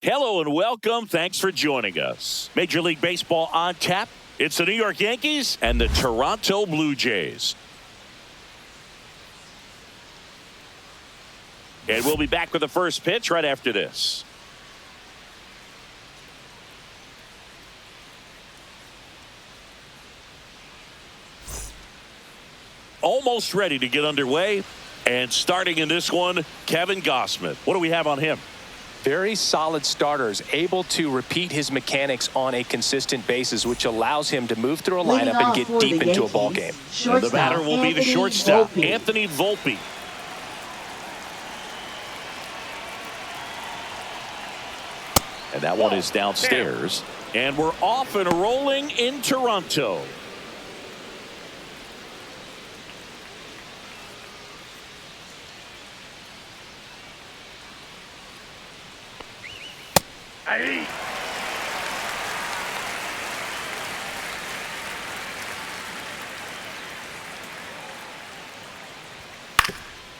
Hello and welcome. Thanks for joining us. Major League Baseball on tap. It's the New York Yankees and the Toronto Blue Jays. And we'll be back with the first pitch right after this. Almost ready to get underway. And starting in this one, Kevin Gausman. What do we have on him? Very solid starters, able to repeat his mechanics on a consistent basis, which allows him to move through a lineup and get deep into a ball game. And the batter will be the shortstop, Anthony Volpe. And that one is downstairs. And we're off and rolling in Toronto.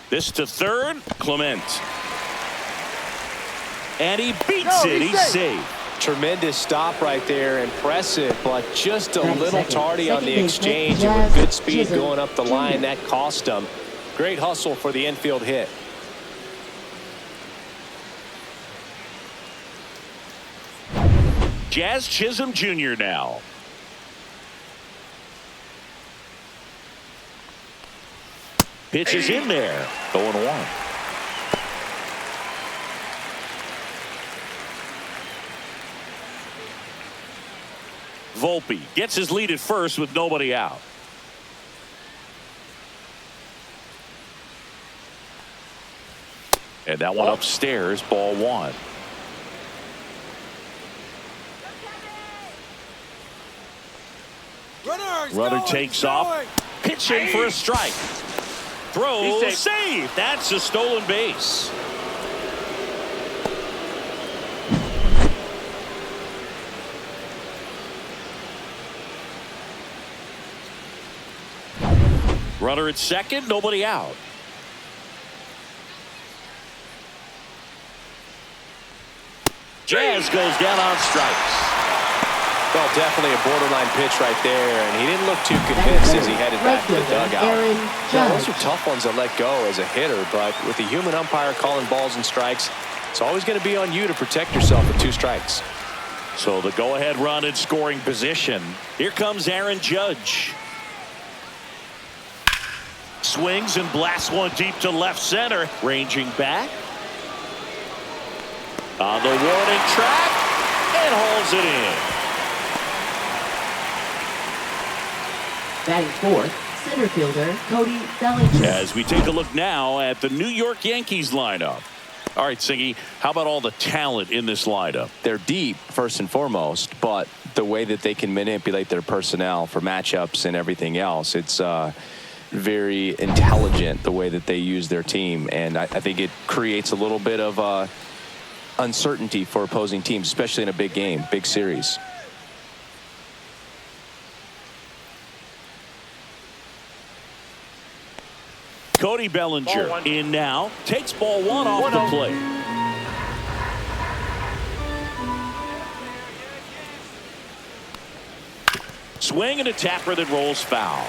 This to third, Clement. And he beats it. He's safe. Tremendous stop right there. Impressive, but just a little tardy on the exchange. And with good speed going up the line, that cost him. Great hustle for the infield hit. Jazz Chisholm Jr. now. Pitch is in there. 0-1. Volpe gets his lead at first with nobody out. And that one upstairs, ball one. Runner takes off. Pitching for a strike. Throw, save. That's a stolen base. Runner at second, nobody out. Jazz goes down on strikes. Well, definitely a borderline pitch right there, and he didn't look too convinced as he headed back to the dugout. Those are tough ones to let go as a hitter, but with the human umpire calling balls and strikes, it's always going to be on you to protect yourself with 2 strikes. So the go-ahead run in scoring position. Here comes Aaron Judge. Swings and blasts one deep to left center. Ranging back. On the warning track, and hauls it in. Batting fourth, center fielder Cody Bellinger. As we take a look now at the New York Yankees lineup. All right, Siggy, how about all the talent in this lineup? They're deep, first and foremost, but the way that they can manipulate their personnel for matchups and everything else, it's very intelligent the way that they use their team. And I think it creates a little bit of uncertainty for opposing teams, especially in a big game, big series. Cody Bellinger in now, takes ball one off the plate. Swing and a tapper that rolls foul.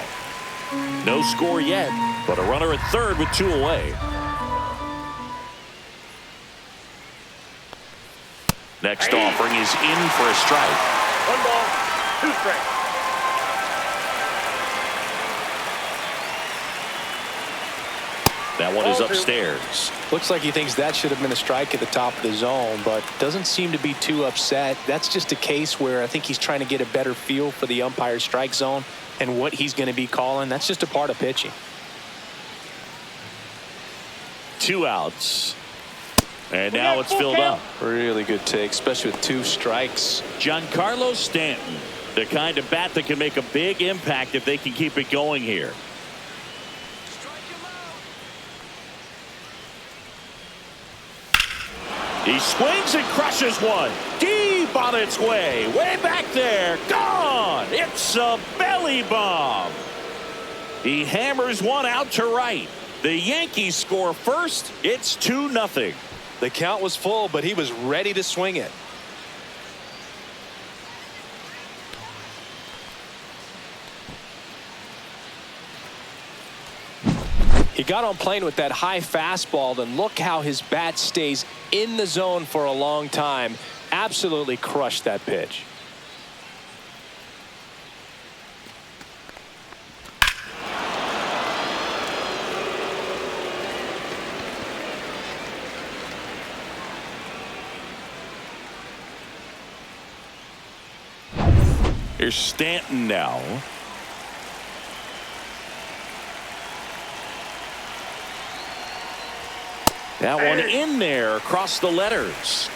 No score yet, but a runner at third with 2 away. Next offering is in for a strike. 1 ball, 2 strikes. That one is upstairs. Looks like he thinks that should have been a strike at the top of the zone, but doesn't seem to be too upset. That's just a case where I think he's trying to get a better feel for the umpire's strike zone and what he's going to be calling. That's just a part of pitching. 2 outs. And now it's filled up. Really good take, especially with 2 strikes. Giancarlo Stanton, the kind of bat that can make a big impact if they can keep it going here. He swings and crushes one. Deep on its way. Way back there. Gone. It's a belly bomb. He hammers one out to right. The Yankees score first. It's 2-0. The count was full, but he was ready to swing it. He got on plane with that high fastball, and look how his bat stays in the zone for a long time. Absolutely crushed that pitch. Here's Stanton now. That one in there across the letters.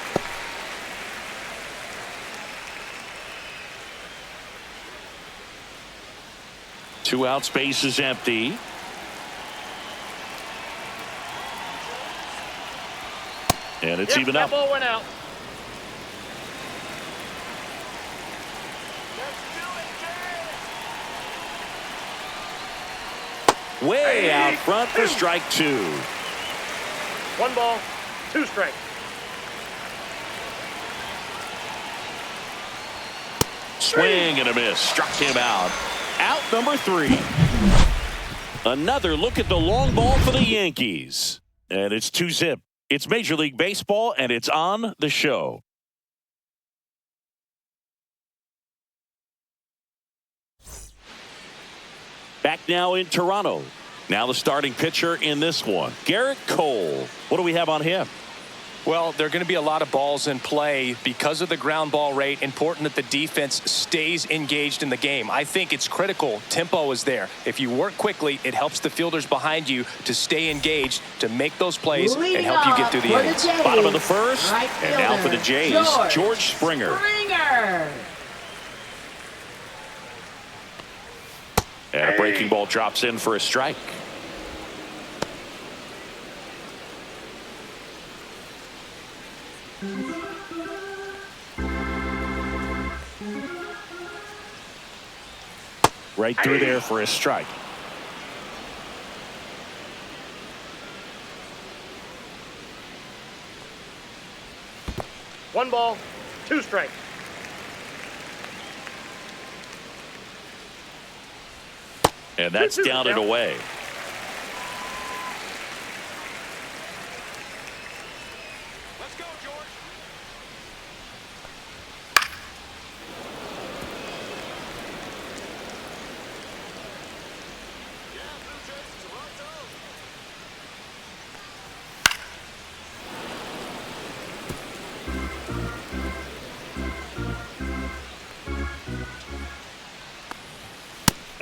Two out, space is empty. And it's even up. That ball went out. Way out front for strike two. 1 ball, 2 strikes. Swing and a miss. Struck him out. Out number 3. Another look at the long ball for the Yankees. And it's 2-zip. It's Major League Baseball, and it's on the show. Back now in Toronto. Now the starting pitcher in this one, Garrett Cole. What do we have on him? Well, there are going to be a lot of balls in play because of the ground ball rate. Important that the defense stays engaged in the game. I think it's critical. Tempo is there. If you work quickly, it helps the fielders behind you to stay engaged, to make those plays, and help you get through the innings. Bottom of the first, and now for the Jays, George Springer. And a breaking ball drops in for a strike. Right through there for a strike. One ball, 2 strikes. And that's down and away. Let's go, George.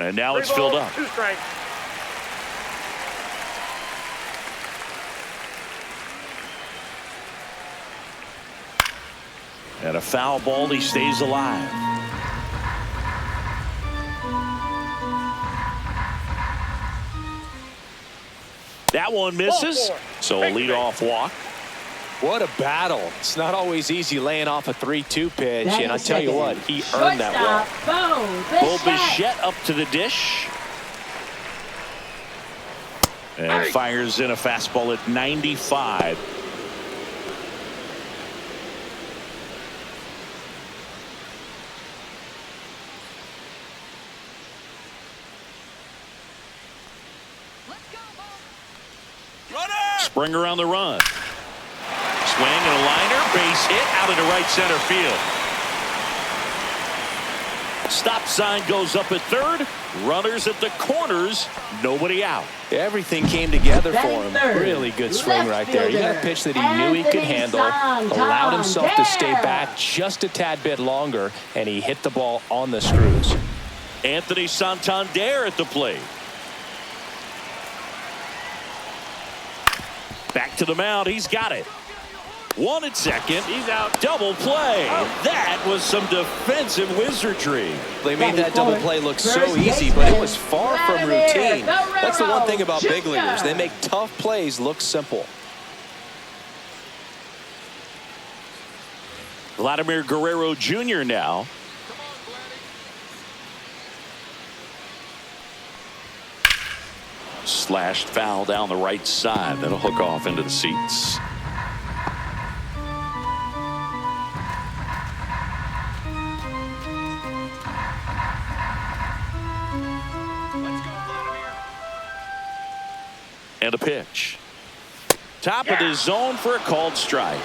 And now it's filled up. 2 strikes. And a foul ball, he stays alive. That one misses, so a leadoff walk. What a battle. It's not always easy laying off a 3-2 pitch, and I tell you what, he earned that walk. Bo Bichette up to the dish. And fires in a fastball at 95. Springer on the run. Swing and a liner, base hit out into right center field. Stop sign goes up at third. Runners at the corners. Nobody out. Everything came together for him. Really good swing right there. You got a pitch that he knew he could handle, allowed himself to stay back just a tad bit longer, and he hit the ball on the screws. Anthony Santander at the plate. Back to the mound. He's got it. 1 at second. He's out. Double play. That was some defensive wizardry. They made that double play look so easy, but it was far from routine. That's the one thing about big leaguers. They make tough plays look simple. Vladimir Guerrero Jr. now. Slashed foul down the right side. That'll hook off into the seats. And a pitch. Top of the zone for a called strike.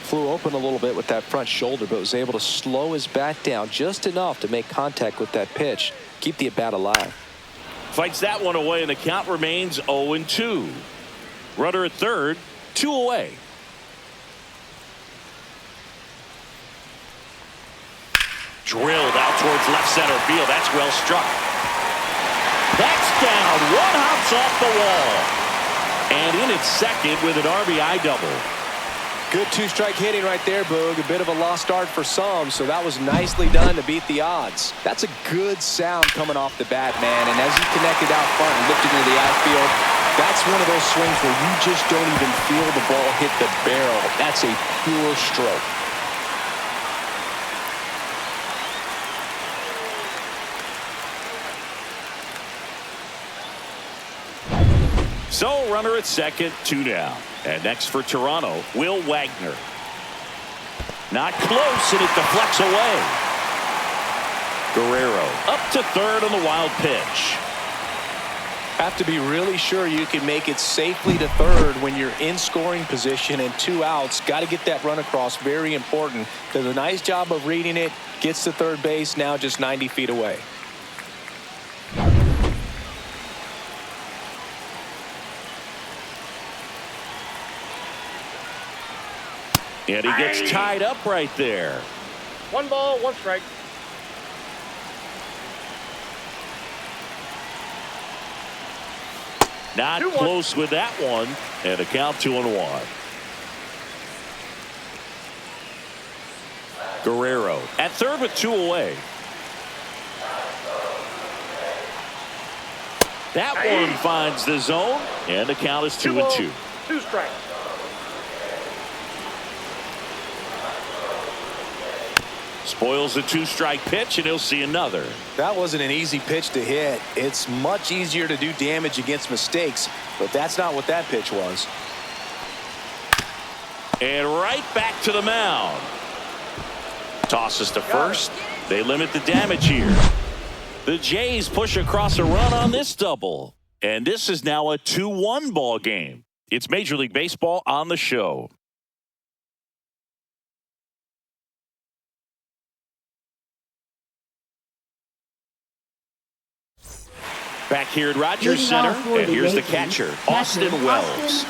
Flew open a little bit with that front shoulder, but was able to slow his bat down just enough to make contact with that pitch. Keep the at-bat alive. Fights that one away, and the count remains 0-2. Runner at third, 2 away. Drilled out towards left center field. That's well struck. That's down. One hops off the wall. And in at second with an RBI double. Good two-strike hitting right there, Boog. A bit of a lost start for some, so that was nicely done to beat the odds. That's a good sound coming off the bat, man. And as he connected out front and lifted into the outfield, that's one of those swings where you just don't even feel the ball hit the barrel. That's a pure stroke. So runner at second, 2 down. And next for Toronto, Will Wagner. Not close, and it deflects away. Guerrero up to third on the wild pitch. Have to be really sure you can make it safely to third when you're in scoring position and 2 outs. Got to get that run across. Very important. Does a nice job of reading it. Gets to third base, now just 90 feet away. And he gets tied up right there. 1 ball, 1 strike. Not close with that one. And a count 2-1. Guerrero at third with 2 away. That one finds the zone. And the count is 2-2. 2 strikes. Spoils a 2-strike pitch, and he'll see another. That wasn't an easy pitch to hit. It's much easier to do damage against mistakes, but that's not what that pitch was. And right back to the mound. Tosses to first. They limit the damage here. The Jays push across a run on this double. And this is now a 2-1 ball game. It's Major League Baseball on the show. Back here at Rogers Center, and here's the catcher, Austin Wells.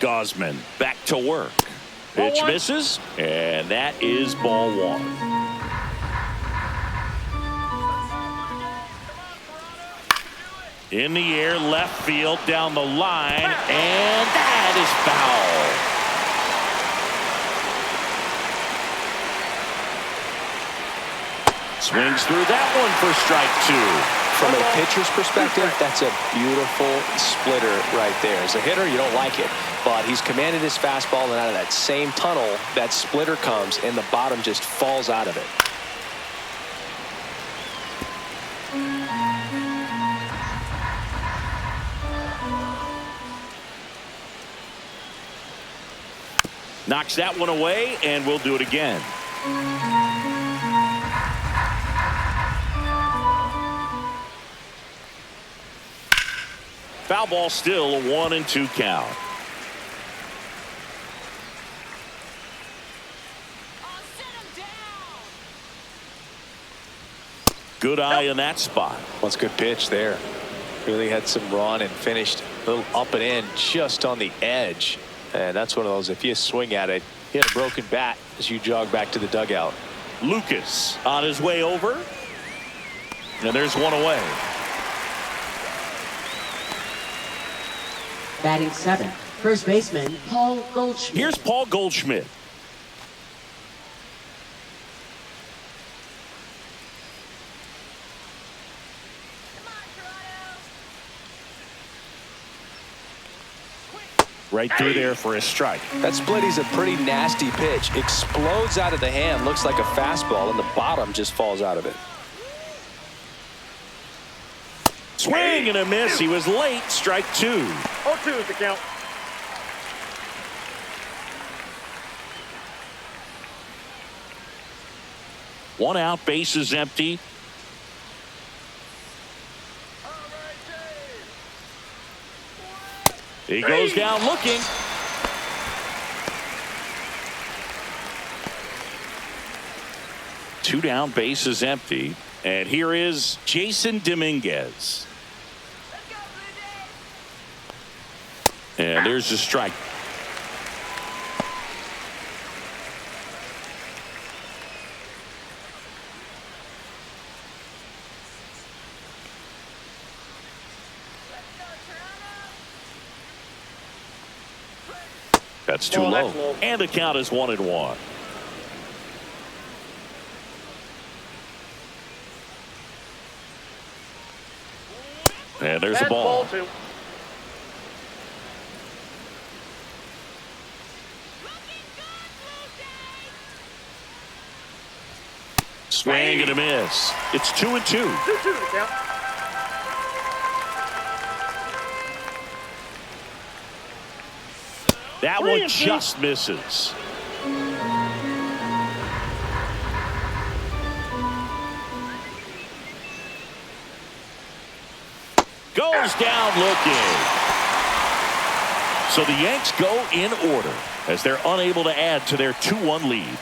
Gosman back to work. Pitch misses, and that is ball 1. In the air, left field, down the line, and that is foul. Swings through that one for strike 2. From a pitcher's perspective, that's a beautiful splitter right there. As a hitter, you don't like it, but he's commanded his fastball, and out of that same tunnel, that splitter comes, and the bottom just falls out of it. Knocks that one away, and we'll do it again. Foul ball, still a 1-2 count. Good eye in that spot. That's a good pitch there. Really had some run and finished a little up and in just on the edge. And that's one of those, if you swing at it, you had a broken bat as you jog back to the dugout. Lucas on his way over. And there's one away. Batting 7, first baseman Paul Goldschmidt. Here's Paul Goldschmidt. Right through there for a strike. That splitty's a pretty nasty pitch. Explodes out of the hand, looks like a fastball, and the bottom just falls out of it. Swing and a miss. He was late. Strike 2. 0-2 is the count. One out, bases empty. He goes down looking. Two down, bases empty. And here is Jason Dominguez. And there's the strike. That's too low. And the count is 1-1. And there's the ball. Ball 2. Swing and a miss. It's 2-2. 2-2 the count. That one just misses. Goes down looking. So the Yanks go in order as they're unable to add to their 2-1 lead.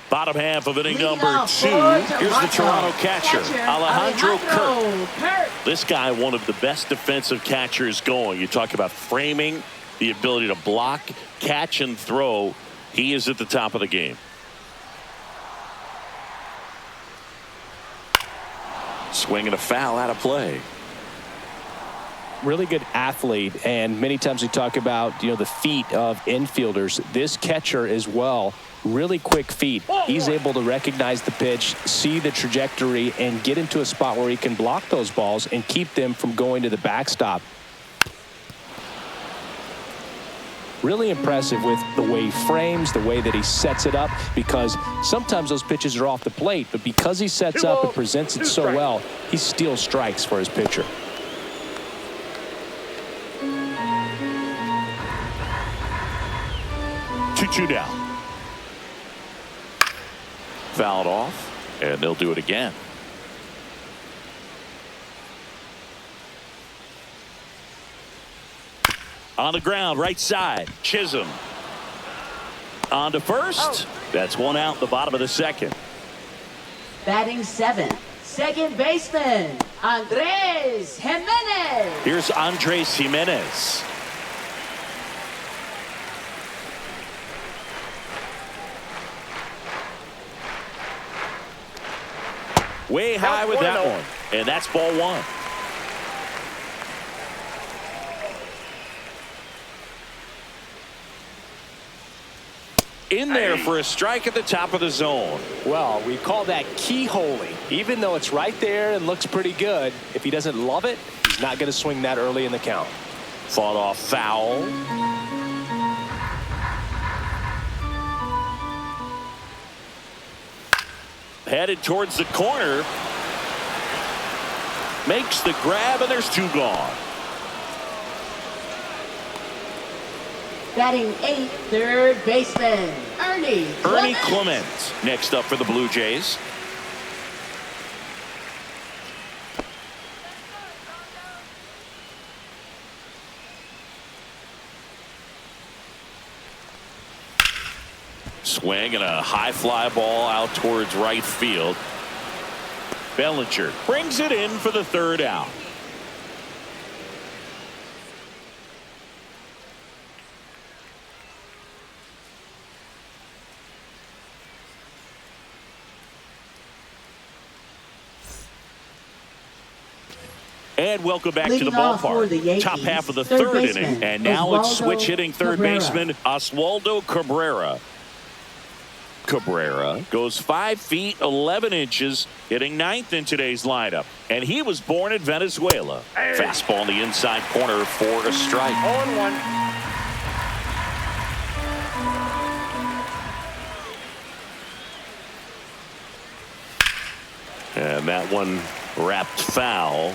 Bottom half of inning number 2. Here's the Toronto catcher, Alejandro Kirk. This guy, one of the best defensive catchers going. You talk about framing, the ability to block, catch, and throw. He is at the top of the game. Swing and a foul out of play. Really good athlete, and many times we talk about the feet of infielders. This catcher as well, really quick feet. He's able to recognize the pitch, see the trajectory, and get into a spot where he can block those balls and keep them from going to the backstop. Really impressive with the way he frames, the way that he sets it up, because sometimes those pitches are off the plate, but because he sets up and presents it so well, he steals strikes for his pitcher. Two down. Fouled off, and they'll do it again. On the ground, right side, Chisholm. On to first. That's one out in the bottom of the second. Batting 7th, second baseman, Andres Jimenez. Here's Andres Jimenez. Way high with that one. And that's ball 1. In there for a strike at the top of the zone. Well, we call that keyholing. Even though it's right there and looks pretty good, if he doesn't love it, he's not going to swing that early in the count. Fought off foul. Headed towards the corner. Makes the grab, and there's 2 gone. Batting 8th, third baseman, Ernie Clement next up for the Blue Jays. Swing and a high fly ball out towards right field. Bellinger brings it in for the 3rd out. And welcome back to the ballpark. Top half of the 3rd inning. And now it's switch hitting third baseman Oswaldo Cabrera. Cabrera goes 5 feet 11 inches, hitting 9th in today's lineup. And he was born in Venezuela. Fastball in the inside corner for a strike. 0-1. And that one wrapped foul.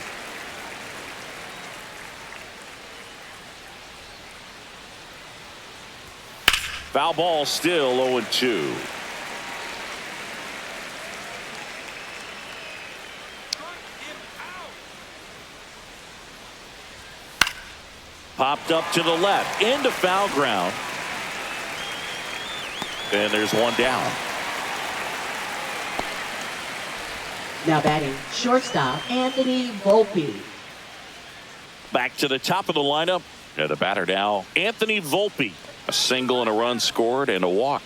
Foul ball, still 0-2. Popped up to the left into foul ground. And there's one down. Now batting shortstop Anthony Volpe. Back to the top of the lineup. And the batter now, Anthony Volpe. A single and a run scored and a walk.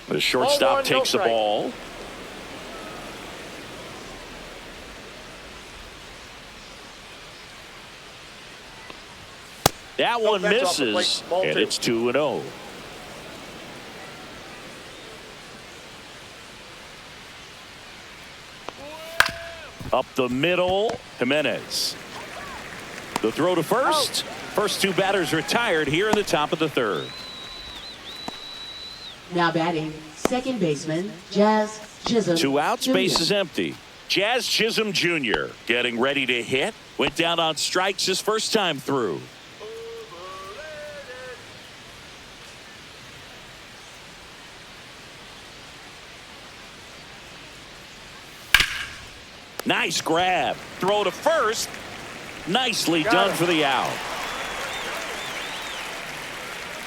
The shortstop takes the ball. That one misses, and it's 2-0. Up the middle, Jimenez. The throw to first. First two batters retired here in the top of the third. Now batting second baseman Jazz Chisholm. 2 outs, Jr. base is empty. Jazz Chisholm Jr. getting ready to hit. Went down on strikes his first time through. Nice grab. Throw to first. Nicely done for the out.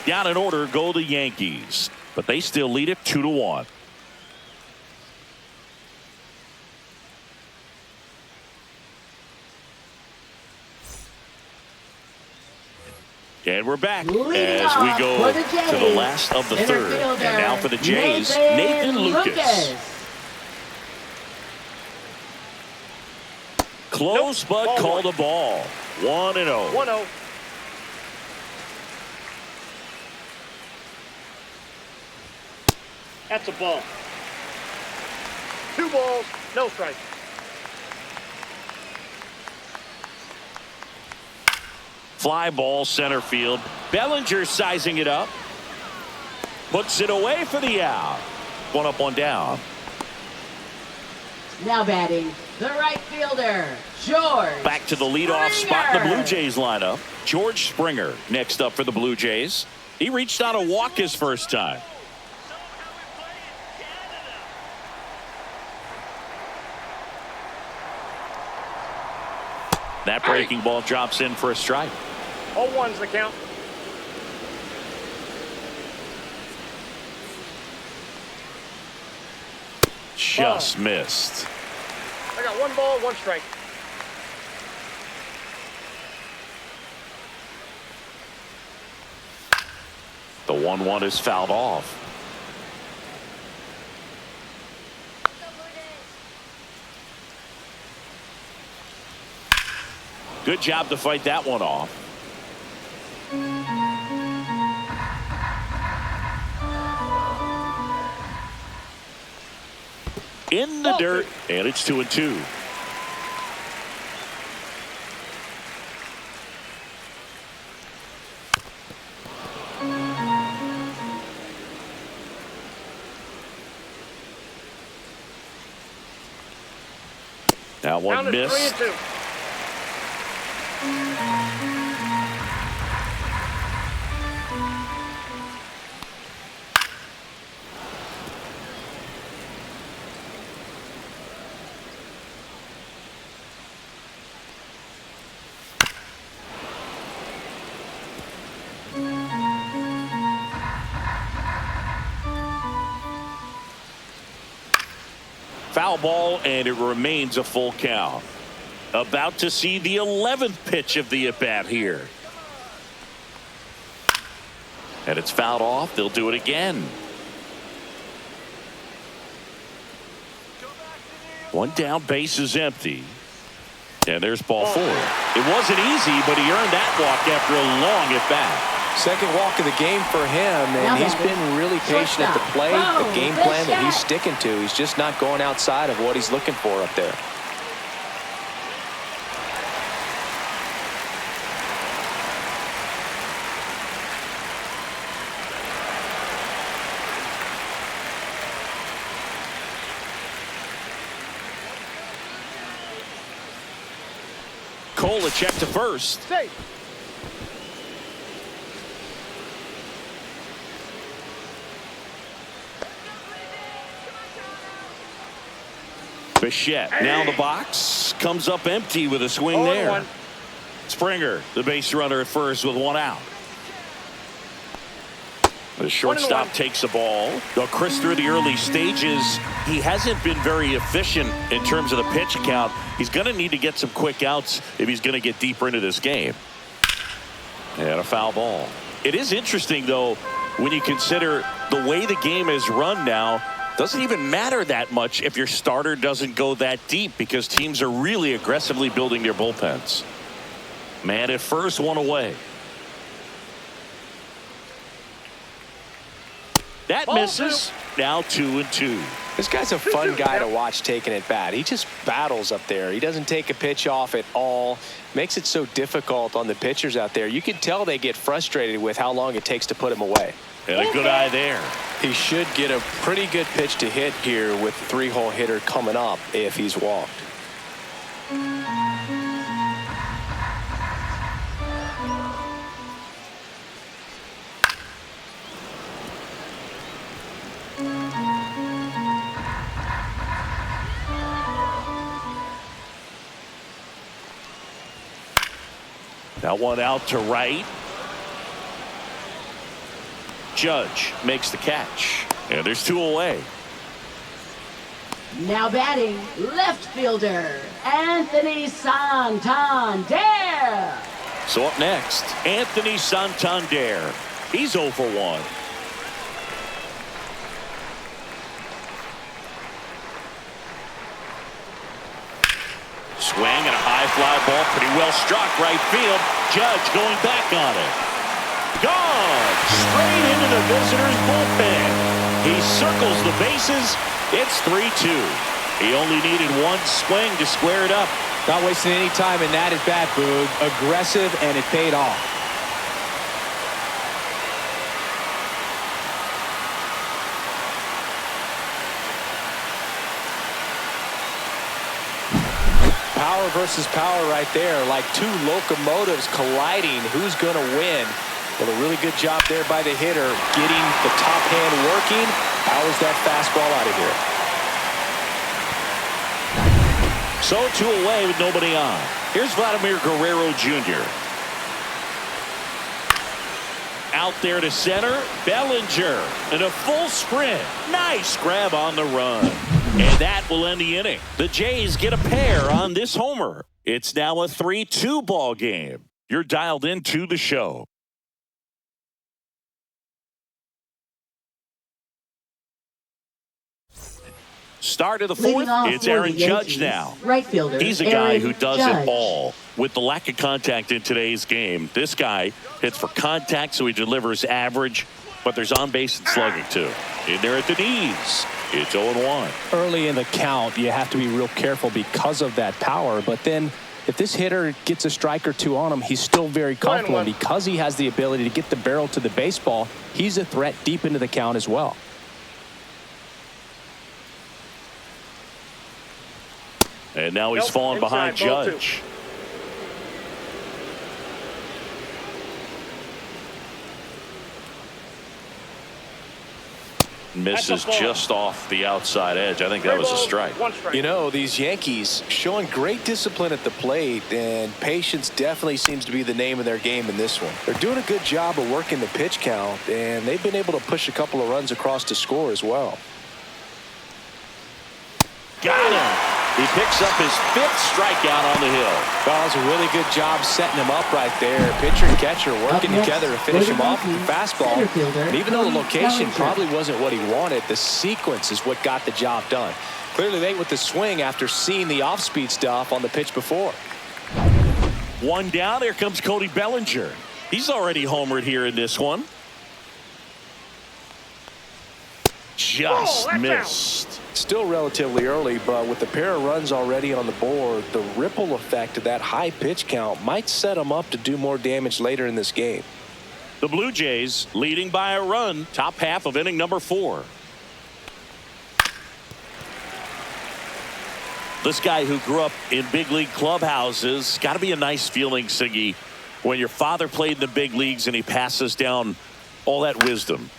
Down in order go the Yankees, but they still lead it 2-1. And we're back as we go to the last of the third. And now for the Jays, Nathan Lucas. Close, but called a ball. 1-0. 1-0. That's a ball. 2 balls, no strike. Fly ball center field. Bellinger sizing it up. Puts it away for the out. 1 up, 1 down. Now batting the right fielder, George. Back to the leadoff spot in the Blue Jays lineup. George Springer next up for the Blue Jays. He reached on a walk his first time. That breaking ball drops in for a strike. 0-1's the count. Just missed. I got 1 ball, 1 strike. The 1-1 is fouled off. Good job to fight that one off. In the dirt, and it's 2-2. That one missed. 3-2. Foul ball, and it remains a full count. About to see the 11th pitch of the at-bat here. And it's fouled off. They'll do it again. 1 down, base is empty. And there's ball 4. It wasn't easy, but he earned that walk after a long at-bat. Second walk of the game for him, and he's been really patient at the plate. The game plan that he's sticking to, he's just not going outside of what he's looking for up there. Cole a check to first. Safe. Bichette now in the box, comes up empty with a swing there. 0-1. Springer, the base runner at first with 1 out. The shortstop 1-1. takes the ball. Though Chris, through the early stages, he hasn't been very efficient in terms of the pitch count. He's going to need to get some quick outs if he's going to get deeper into this game. And a foul ball. It is interesting, though, when you consider the way the game is run now. Doesn't even matter that much if your starter doesn't go that deep, because teams are really aggressively building their bullpens. Man at first, 1 away. That misses. Now 2-2. This guy's a fun guy to watch taking at bat. He just battles up there. He doesn't take a pitch off at all. Makes it so difficult on the pitchers out there. You can tell they get frustrated with how long it takes to put him away. And a good eye there. He should get a pretty good pitch to hit here with the 3-hole hitter coming up if he's walked. That one out to right. Judge makes the catch. And there's 2 away. Now batting, left fielder, Anthony Santander. So up next, Anthony Santander. He's 0 for 1. Swing and a high fly ball, pretty well struck right field. Judge going back on it. Gone straight into the visitor's bullpen. He circles the bases. It's 3-2. He only needed 1 swing to square it up. Not wasting any time in that at bat, Boog. Aggressive, and it paid off. Power versus power right there, like 2 locomotives colliding. Who's going to win? Well, a really good job there by the hitter, getting the top hand working. Powers that fastball out of here. So 2 away with nobody on. Here's Vladimir Guerrero Jr. Out there to center, Bellinger in a full sprint. Nice grab on the run. And that will end the inning. The Jays get a pair on this homer. It's now a 3-2 ball game. You're dialed into the show. Start of the 4th, it's Aaron Judge now. Right fielder, He's a guy Aaron who does Judge. it all. With the lack of contact in today's game, this guy hits for contact, so he delivers average, but there's on base and slugging too. In there at the knees, it's 0-1. Early in the count, you have to be real careful because of that power, but then if this hitter gets a strike or 2 on him, he's still very comfortable. And because he has the ability to get the barrel to the baseball, he's a threat deep into the count as well. And now he's fallen behind Judge. Misses just off the outside edge. I think that was a strike. You know, these Yankees showing great discipline at the plate, and patience definitely seems to be the name of their game in this one. They're doing a good job of working the pitch count, and they've been able to push a couple of runs across to score as well. Got him. He picks up his 5th strikeout on the hill. Well, it's a really good job setting him up right there. Pitcher and catcher working together to finish him off with the fastball. And even though the location probably wasn't what he wanted, the sequence is what got the job done. Clearly late with the swing after seeing the off-speed stuff on the pitch before. One down. Here comes Cody Bellinger. He's already homered here in this one. Just missed. Still relatively early, but with the pair of runs already on the board, the ripple effect of that high pitch count might set them up to do more damage later in this game. The Blue Jays leading by a run, top half of inning number 4. This guy who grew up in big league clubhouses, got to be a nice feeling, Siggy, when your father played in the big leagues and he passes down all that wisdom.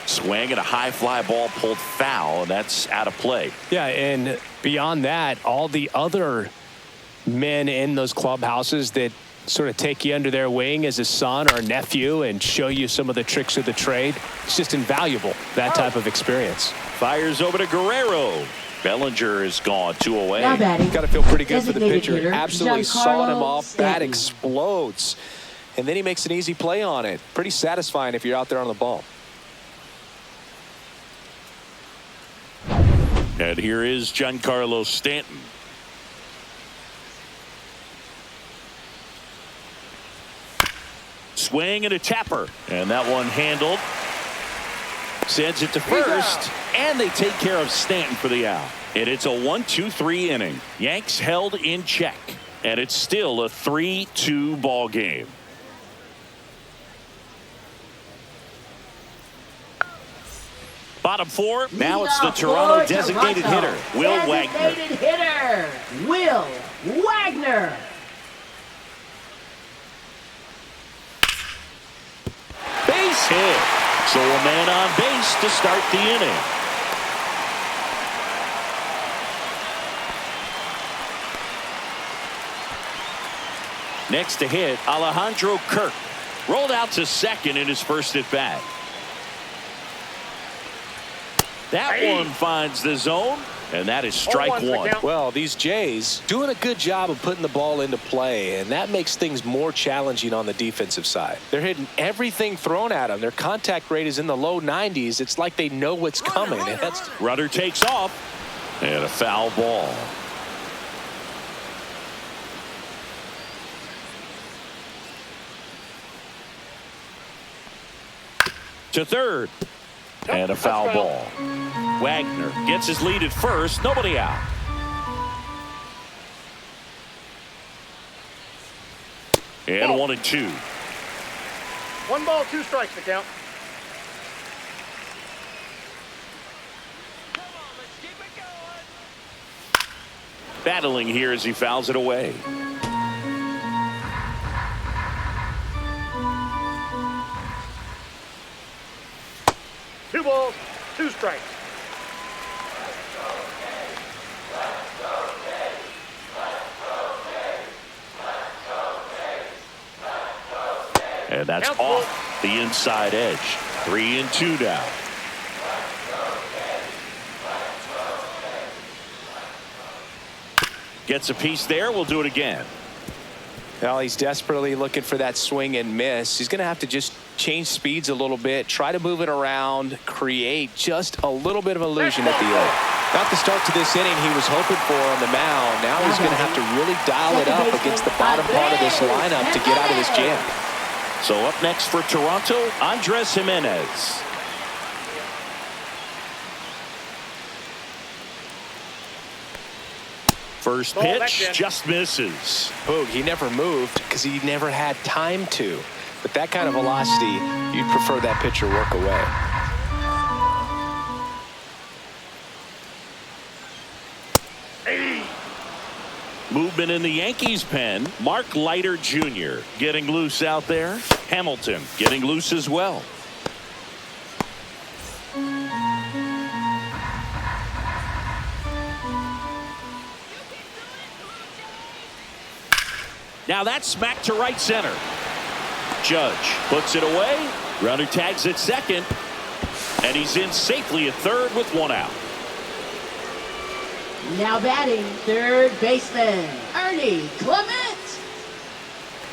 Swing and a high fly ball pulled foul, and that's out of play. Yeah, and beyond that, all the other men in those clubhouses that sort of take you under their wing as a son or a nephew and show you some of the tricks of the trade, it's just invaluable, that type of experience. Fires over to Guerrero. Bellinger is gone, 2 away. Now batting. Got to feel pretty good for the Designated pitcher. hitter, Absolutely sawed him off. Bat Stanton. explodes. And then he makes an easy play on it. Pretty satisfying if you're out there on the ball. And here is Giancarlo Stanton. Swing and a tapper. And that one handled. Sends it to first. And they take care of Stanton for the out. And it's a 1-2-3 inning. Yanks held in check. And it's still a 3-2 ball game. Bottom 4. Now it's the Toronto designated hitter, Will Wagner. Designated hitter, Will Wagner. Base hit. So a man on base to start the inning. Next to hit, Alejandro Kirk. Rolled out to second in his first at bat. That one finds the zone, and that is strike 1. Well, these Jays doing a good job of putting the ball into play, and that makes things more challenging on the defensive side. They're hitting everything thrown at them. Their contact rate is in the low 90s. It's like they know what's coming. And that's Runner takes off, and a foul ball. To third, and a foul ball. Wagner gets his lead at first, nobody out. And 1-2. 1 ball, 2 strikes to count. Battling here as he fouls it away. Two balls, 2 strikes. And that's off the inside edge. 3-2 now. Gets a piece there. We'll do it again. Well, he's desperately looking for that swing and miss. He's going to have to just change speeds a little bit, try to move it around, create just a little bit of illusion at the end. Not the start to this inning he was hoping for on the mound. Now he's going to have to really dial it up against the bottom part of this lineup to get out of this jam. So up next for Toronto, Andres Jimenez. First pitch just misses. Boog, he never moved because he never had time to. But that kind of velocity, you'd prefer that pitcher work away. Movement in the Yankees pen. Mark Leiter Jr. getting loose out there. Hamilton getting loose as well. Now that's smacked to right center. Judge puts it away. Runner tags at second. And he's in safely at third with 1 out. Now batting, third baseman, Ernie Clement.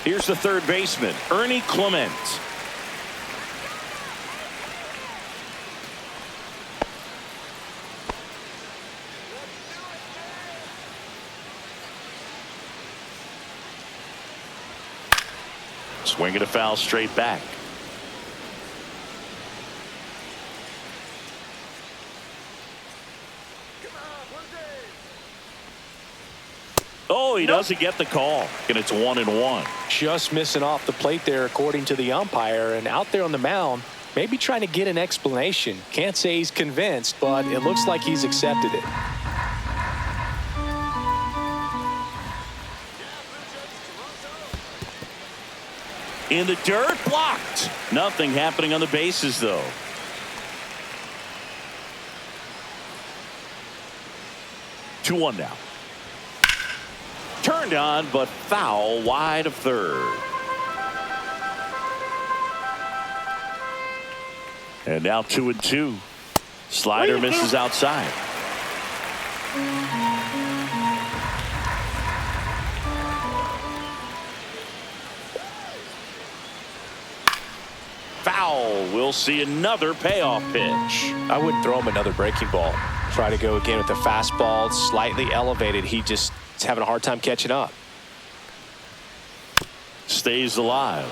Here's the third baseman, Ernie Clement. Swing and a foul straight back. Oh, he doesn't get the call, and it's 1-1. Just missing off the plate there, according to the umpire, and out there on the mound, maybe trying to get an explanation. Can't say he's convinced, but it looks like he's accepted it. In the dirt, blocked. Nothing happening on the bases, though. Two one now. Turned on, but foul wide of third. And now 2-2. Slider misses outside. Foul. We'll see another payoff pitch. I wouldn't throw him another breaking ball. Try to go again with the fastball, slightly elevated. He just is having a hard time catching up. Stays alive.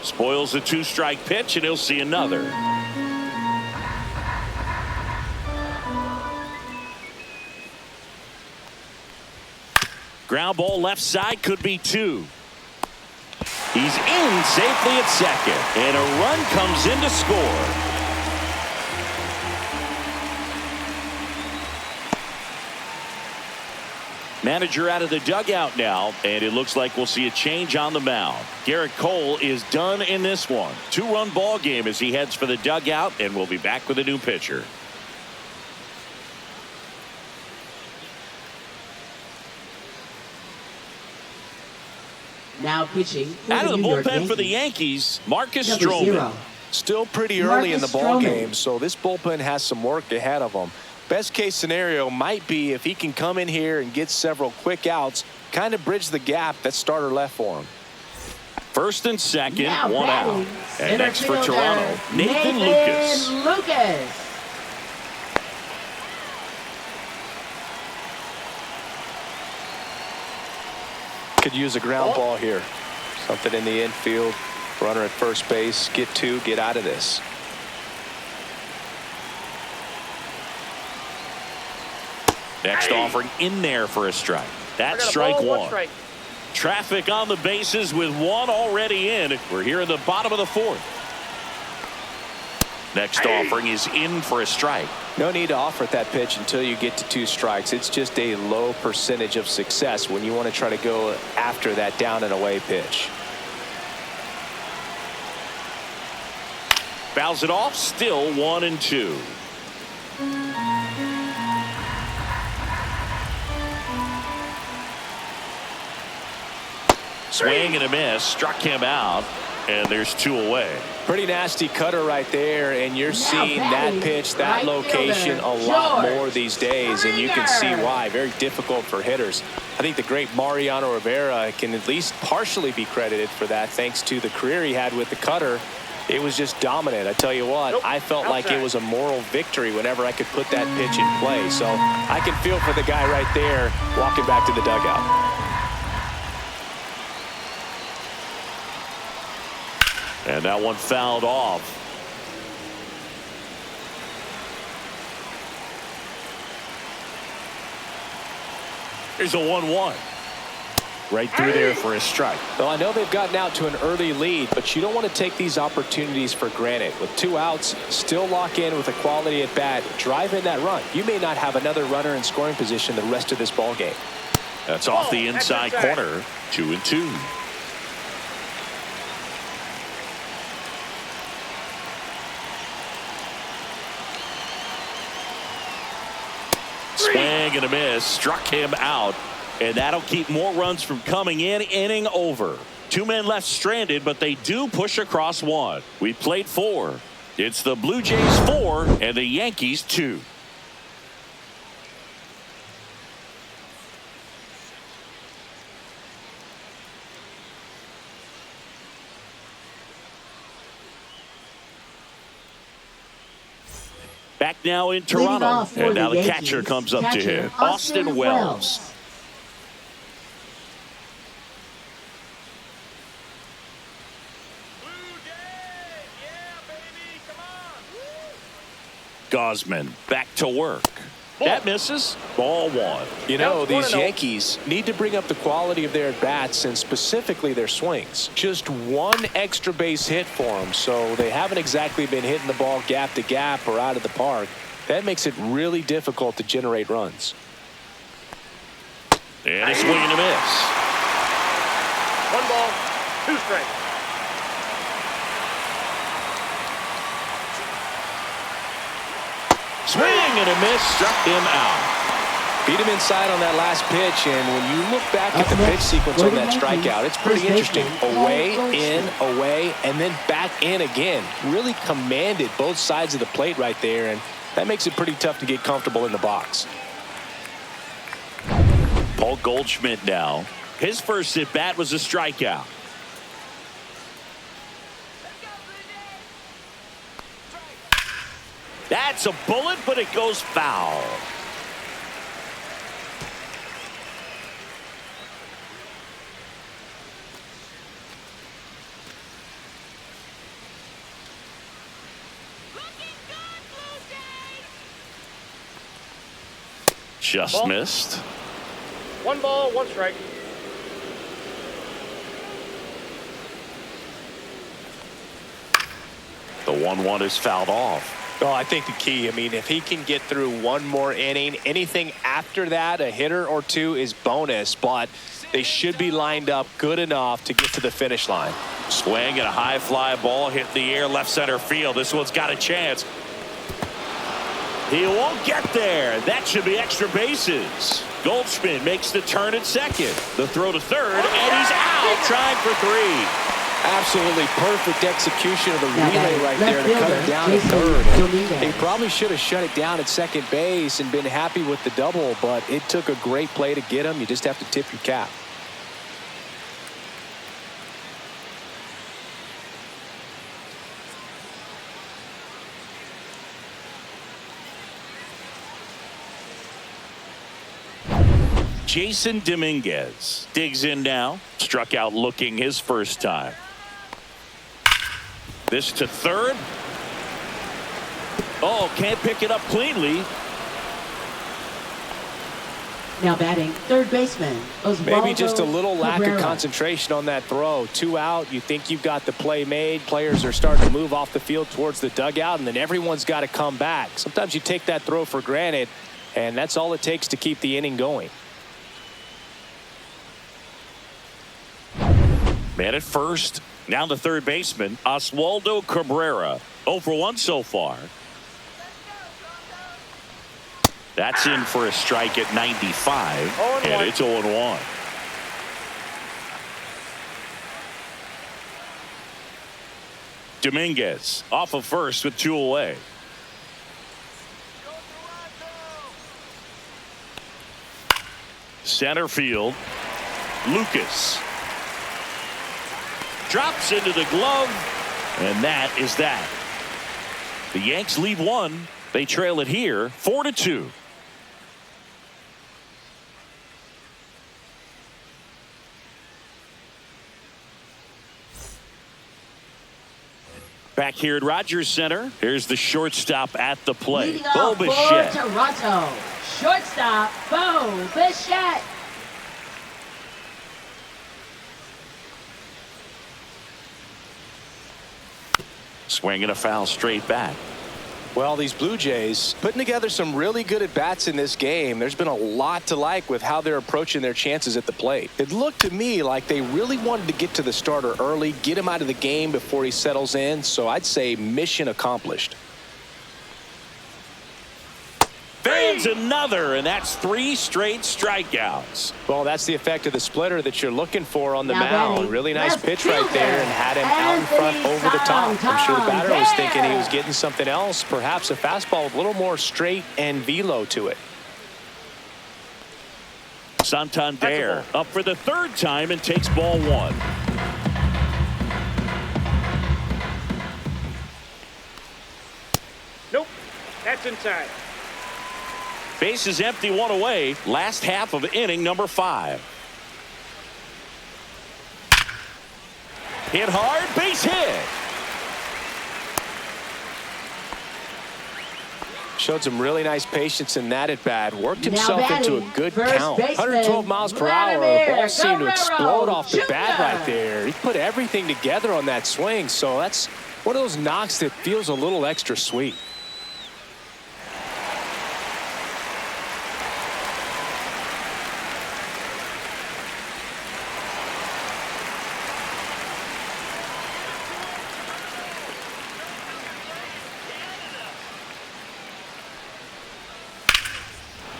Spoils a two-strike pitch, and he'll see another. Ground ball left side, could be two. He's in safely at second, and a run comes in to score. Manager out of the dugout now, and it looks like we'll see a change on the mound. Garrett Cole is done in this one. Two-run ball game as he heads for the dugout, and we'll be back with a new pitcher. Now pitching for Out of the New York bullpen for the Yankees. Yankees, Marcus Number Stroman. 0. Still pretty early in the Marcus ball Stroman. game, so this bullpen has some work ahead of them. Best case scenario might be if he can come in here and get several quick outs, kind of bridge the gap that starter left for him. First and second, Now one out. batting, And center next for fielder, Toronto, Nathan Lucas. Lucas. Could use a ground ball here. Something in the infield. Runner at first base. Get two. Get out of this. Strike. Traffic on the bases with one already in. We're here in the bottom of the fourth. Next offering is in for a strike. No need to offer that pitch until you get to two strikes. It's just a low percentage of success when you want to try to go after that down and away pitch. Fouls it off. Still 1-2. Swing and a miss. Struck him out. And there's two away. Pretty nasty cutter right there, and you're seeing that pitch, that right location fielder, a lot George more these days, and you can see Springer. why. Very difficult for hitters. I think the great Mariano Rivera can at least partially be credited for that, thanks to the career he had with the cutter. It was just dominant. I tell you what, Nope. I felt like Outside. it was a moral victory whenever I could put that pitch in play. So I can feel for the guy right there walking back to the dugout. And that one fouled off. Here's a 1-1. Right through there for a strike. Well, I know they've gotten out to an early lead, but you don't want to take these opportunities for granted. With two outs, still lock in with a quality at bat, drive in that run. You may not have another runner in scoring position the rest of this ball game. That's off the inside that's inside. corner. 2-2. Swing and a miss. Struck him out. And that'll keep more runs from coming in. Inning over. Two men left stranded, but they do push across one. We played 4. It's the Blue Jays 4 and the Yankees 2. Back Back now in Leading Toronto. off for And now the Yankees, catcher comes up to catcher, hit. Austin Wells. Gosman back to work. That misses. Ball one. You know, Counts these 1-0. Yankees need to bring up the quality of their at-bats and specifically their swings. Just one extra base hit for them, so they haven't exactly been hitting the ball gap to gap or out of the park. That makes it really difficult to generate runs. And a swing and a miss. 1 ball, 2 strikes. Swing and a miss. Struck him out. Beat him inside on that last pitch, and when you look back at Up the pitch next, sequence for on the that Yankees, strikeout, it's pretty first interesting. baseman, Away, Paul in, Goldschmidt. away, and then back in again. Really commanded both sides of the plate right there, and that makes it pretty tough to get comfortable in the box. Paul Goldschmidt now. His first at bat was a strikeout. That's a bullet, but it goes foul. Just Ball. missed. 1 ball, 1 strike. The 1-1 is fouled off. Oh, I think the key, I mean, if he can get through one more inning, anything after that, a hitter or two is bonus, but they should be lined up good enough to get to the finish line. Swing and a high fly ball hit in the air left center field. This one's got a chance. He won't get there. That should be extra bases. Goldschmidt makes the turn at second. The throw to third, and he's out trying for 3. Absolutely perfect execution of the Now relay batting right left there to cut fielder, it down to Jason third. Dominguez. He probably should have shut it down at second base and been happy with the double, but it took a great play to get him. You just have to tip your cap. Jason Dominguez digs in now. Struck out looking his first time. This to third. Oh, can't pick it up cleanly. Now batting third baseman, Oswaldo Maybe just a little lack Cabrera. of concentration on that throw. 2 out. You think you've got the play made. Players are starting to move off the field towards the dugout, and then everyone's got to come back. Sometimes you take that throw for granted, and that's all it takes to keep the inning going. Man at first. Now the third baseman, Oswaldo Cabrera. 0 for 1 so far. That's in for a strike at 95. 0-1. And it's 0-1. Dominguez off of first with 2 away. Center field. Lucas. Drops into the glove. And that is that. The Yanks lead 1. They trail it here 4-2. Back here at Rogers Center, here's the shortstop at the plate, Leading Bo off for Bichette. Toronto, shortstop Bo Bichette. Swinging a foul straight back. Well, these Blue Jays putting together some really good at-bats in this game. There's been a lot to like with how they're approaching their chances at the plate. It looked to me like they really wanted to get to the starter early, get him out of the game before he settles in. So I'd say mission accomplished. There's another, and that's 3 straight strikeouts. Well, that's the effect of the splitter that you're looking for on the Now mound. batting, Really nice left pitch right fielder, there and had him out in front Anthony over the top. I'm sure the batter was thinking he was Santander. getting something else, perhaps a fastball with a little more straight and velo to it. Santander up for the 3rd time and takes ball 1. Nope. That's Just in time. Base is empty, one away. Last half of inning number 5. Hit hard, base hit. Showed some really nice patience in that at bat. Worked himself Now into a batting, good first count. baseman, 112 miles per hour. Vladimir Ball seemed to explode off the Guerrero bat Jr. right there. He put everything together on that swing. So that's one of those knocks that feels a little extra sweet.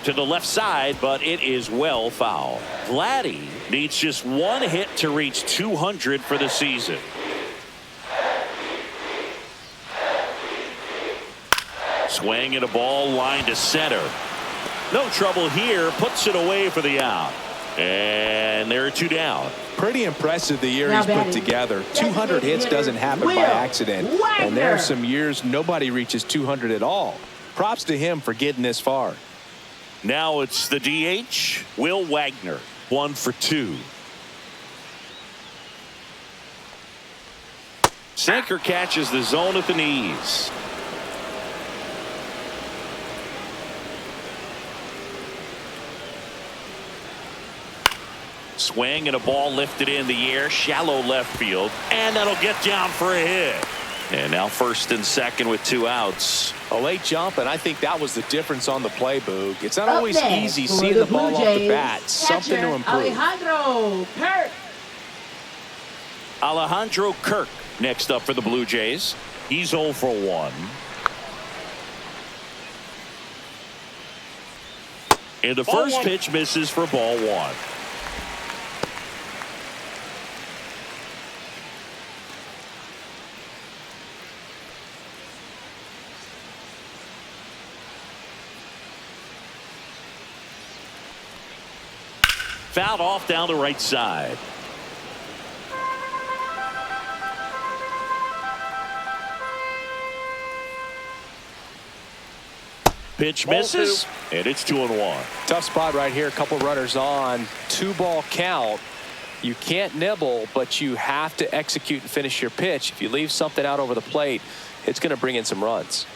To the left side, but it is well foul. Vladdy needs just one hit to reach 200 for the season. Swing and a ball line to center. No trouble here. Puts it away for the out. And there are 2 down. Pretty impressive the year Now he's put batting, together. 200 designated hits hitter, doesn't happen by Will accident. And there are Wagner. some years nobody reaches 200 at all. Props to him for getting this far. Now it's the DH, Will Wagner, 1 for 2. Sinker catches the zone at the knees. Swing and a ball lifted in the air, shallow left field, and that'll get down for a hit. And now first and second with 2 outs. A late jump, and I think that was the difference on the play, Boog. It's not Up always next easy for seeing the ball Blue off the Jays, bat. Something to catcher improve. Alejandro Kirk. Alejandro Kirk next up for the Blue Jays. He's 0 for 1. And the Ball first 1. pitch misses for ball 1. Fouled off down the right side. Pitch Ball misses, and it's 2-1. Tough spot right here. A couple runners on. 2-ball count. You can't nibble, but you have to execute and finish your pitch. If you leave something out over the plate, it's going to bring in some runs.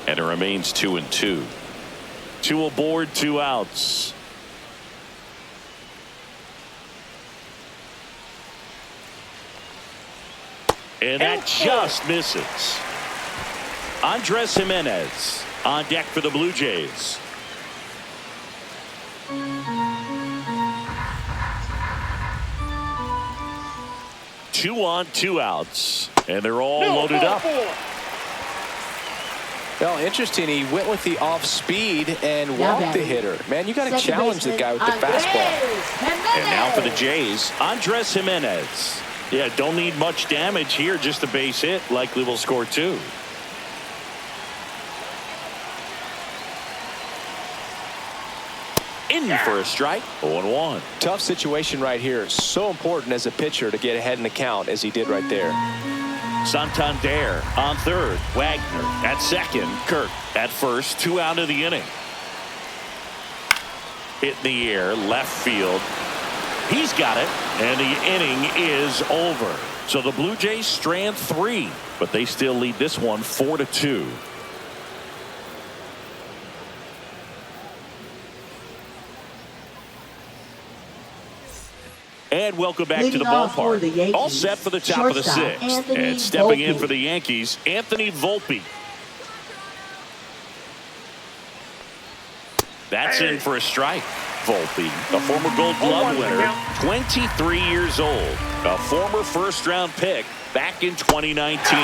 And it remains 2-2. 2 aboard, 2 outs. And that just misses. Andres Jimenez on deck for the Blue Jays. Two on, 2 outs, and they're all loaded up. Well, interesting. He went with the off speed and walked the hitter. Man, you got to challenge the guy with the fastball. And now for the Jays, Andres Jimenez. Yeah, don't need much damage here, just a base hit. Likely will score 2. In for a strike, 0-1. Tough situation right here. So important as a pitcher to get ahead in the count as he did right there. Santander on third. Wagner at second. Kirk at first. 2 out of the inning. Hit in the air, left field. He's got it, and the inning is over. So the Blue Jays strand 3, but they still lead this one 4-2. And welcome back to the Leading off for the ballpark. Yankees, All set for the top of the shortstop, 6th. Anthony And stepping in Volpe. for the Yankees, Anthony Volpe. That's in for a strike. Volpe, a former Gold Glove winner, 23 years old, a former first-round pick back in 2019.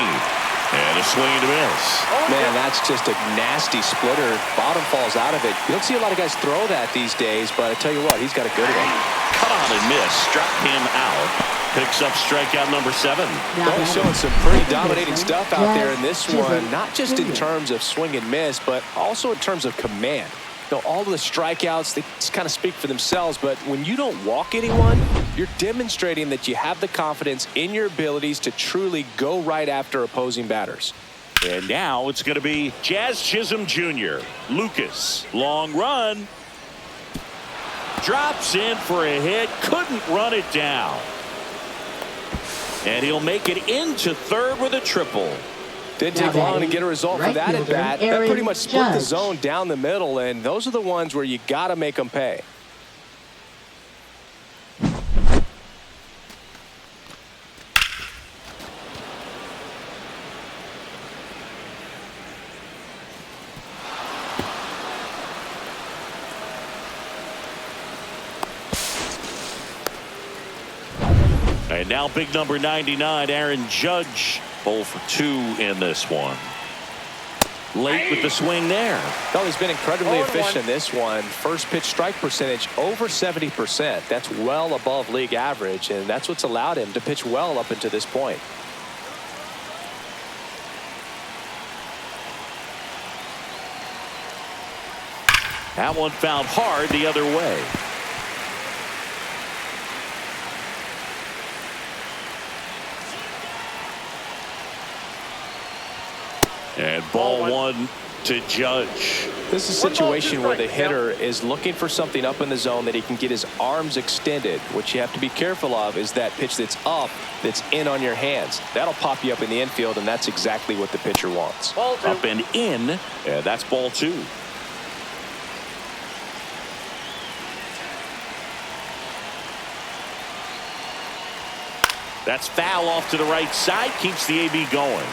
And a swing and a miss. Man, that's just a nasty splitter. Bottom falls out of it. You don't see a lot of guys throw that these days, but I tell you what, he's got a good one. Cut on and miss. Struck him out. Picks up strikeout number 7. Well, he's showing some pretty dominating stuff out there in this one, not just in terms of swing and miss, but also in terms of command. all of the strikeouts, they just kind of speak for themselves. But when you don't walk anyone, you're demonstrating that you have the confidence in your abilities to truly go right after opposing batters. And now it's going to be Jazz Chisholm Jr. Lucas, long run. Drops in for a hit. Couldn't run it down. And he'll make it into third with a triple. Didn't take long to get a result from that at bat. That pretty much split the zone down the middle, and those are the ones where you got to make them pay. And now big number 99, Aaron Judge, 0 for 2 in this one. Late with the swing there. Oh, he's been incredibly efficient in this one. First pitch strike percentage over 70%. That's well above league average, and that's what's allowed him to pitch well up until this point. That one fouled hard the other way. And ball one to Judge. This is a situation where the hitter is looking for something up in the zone that he can get his arms extended. What you have to be careful of is that pitch that's up, that's in on your hands. That'll pop you up in the infield, and that's exactly what the pitcher wants. Up and in, and that's ball 2. That's foul off to the right side, keeps the AB going.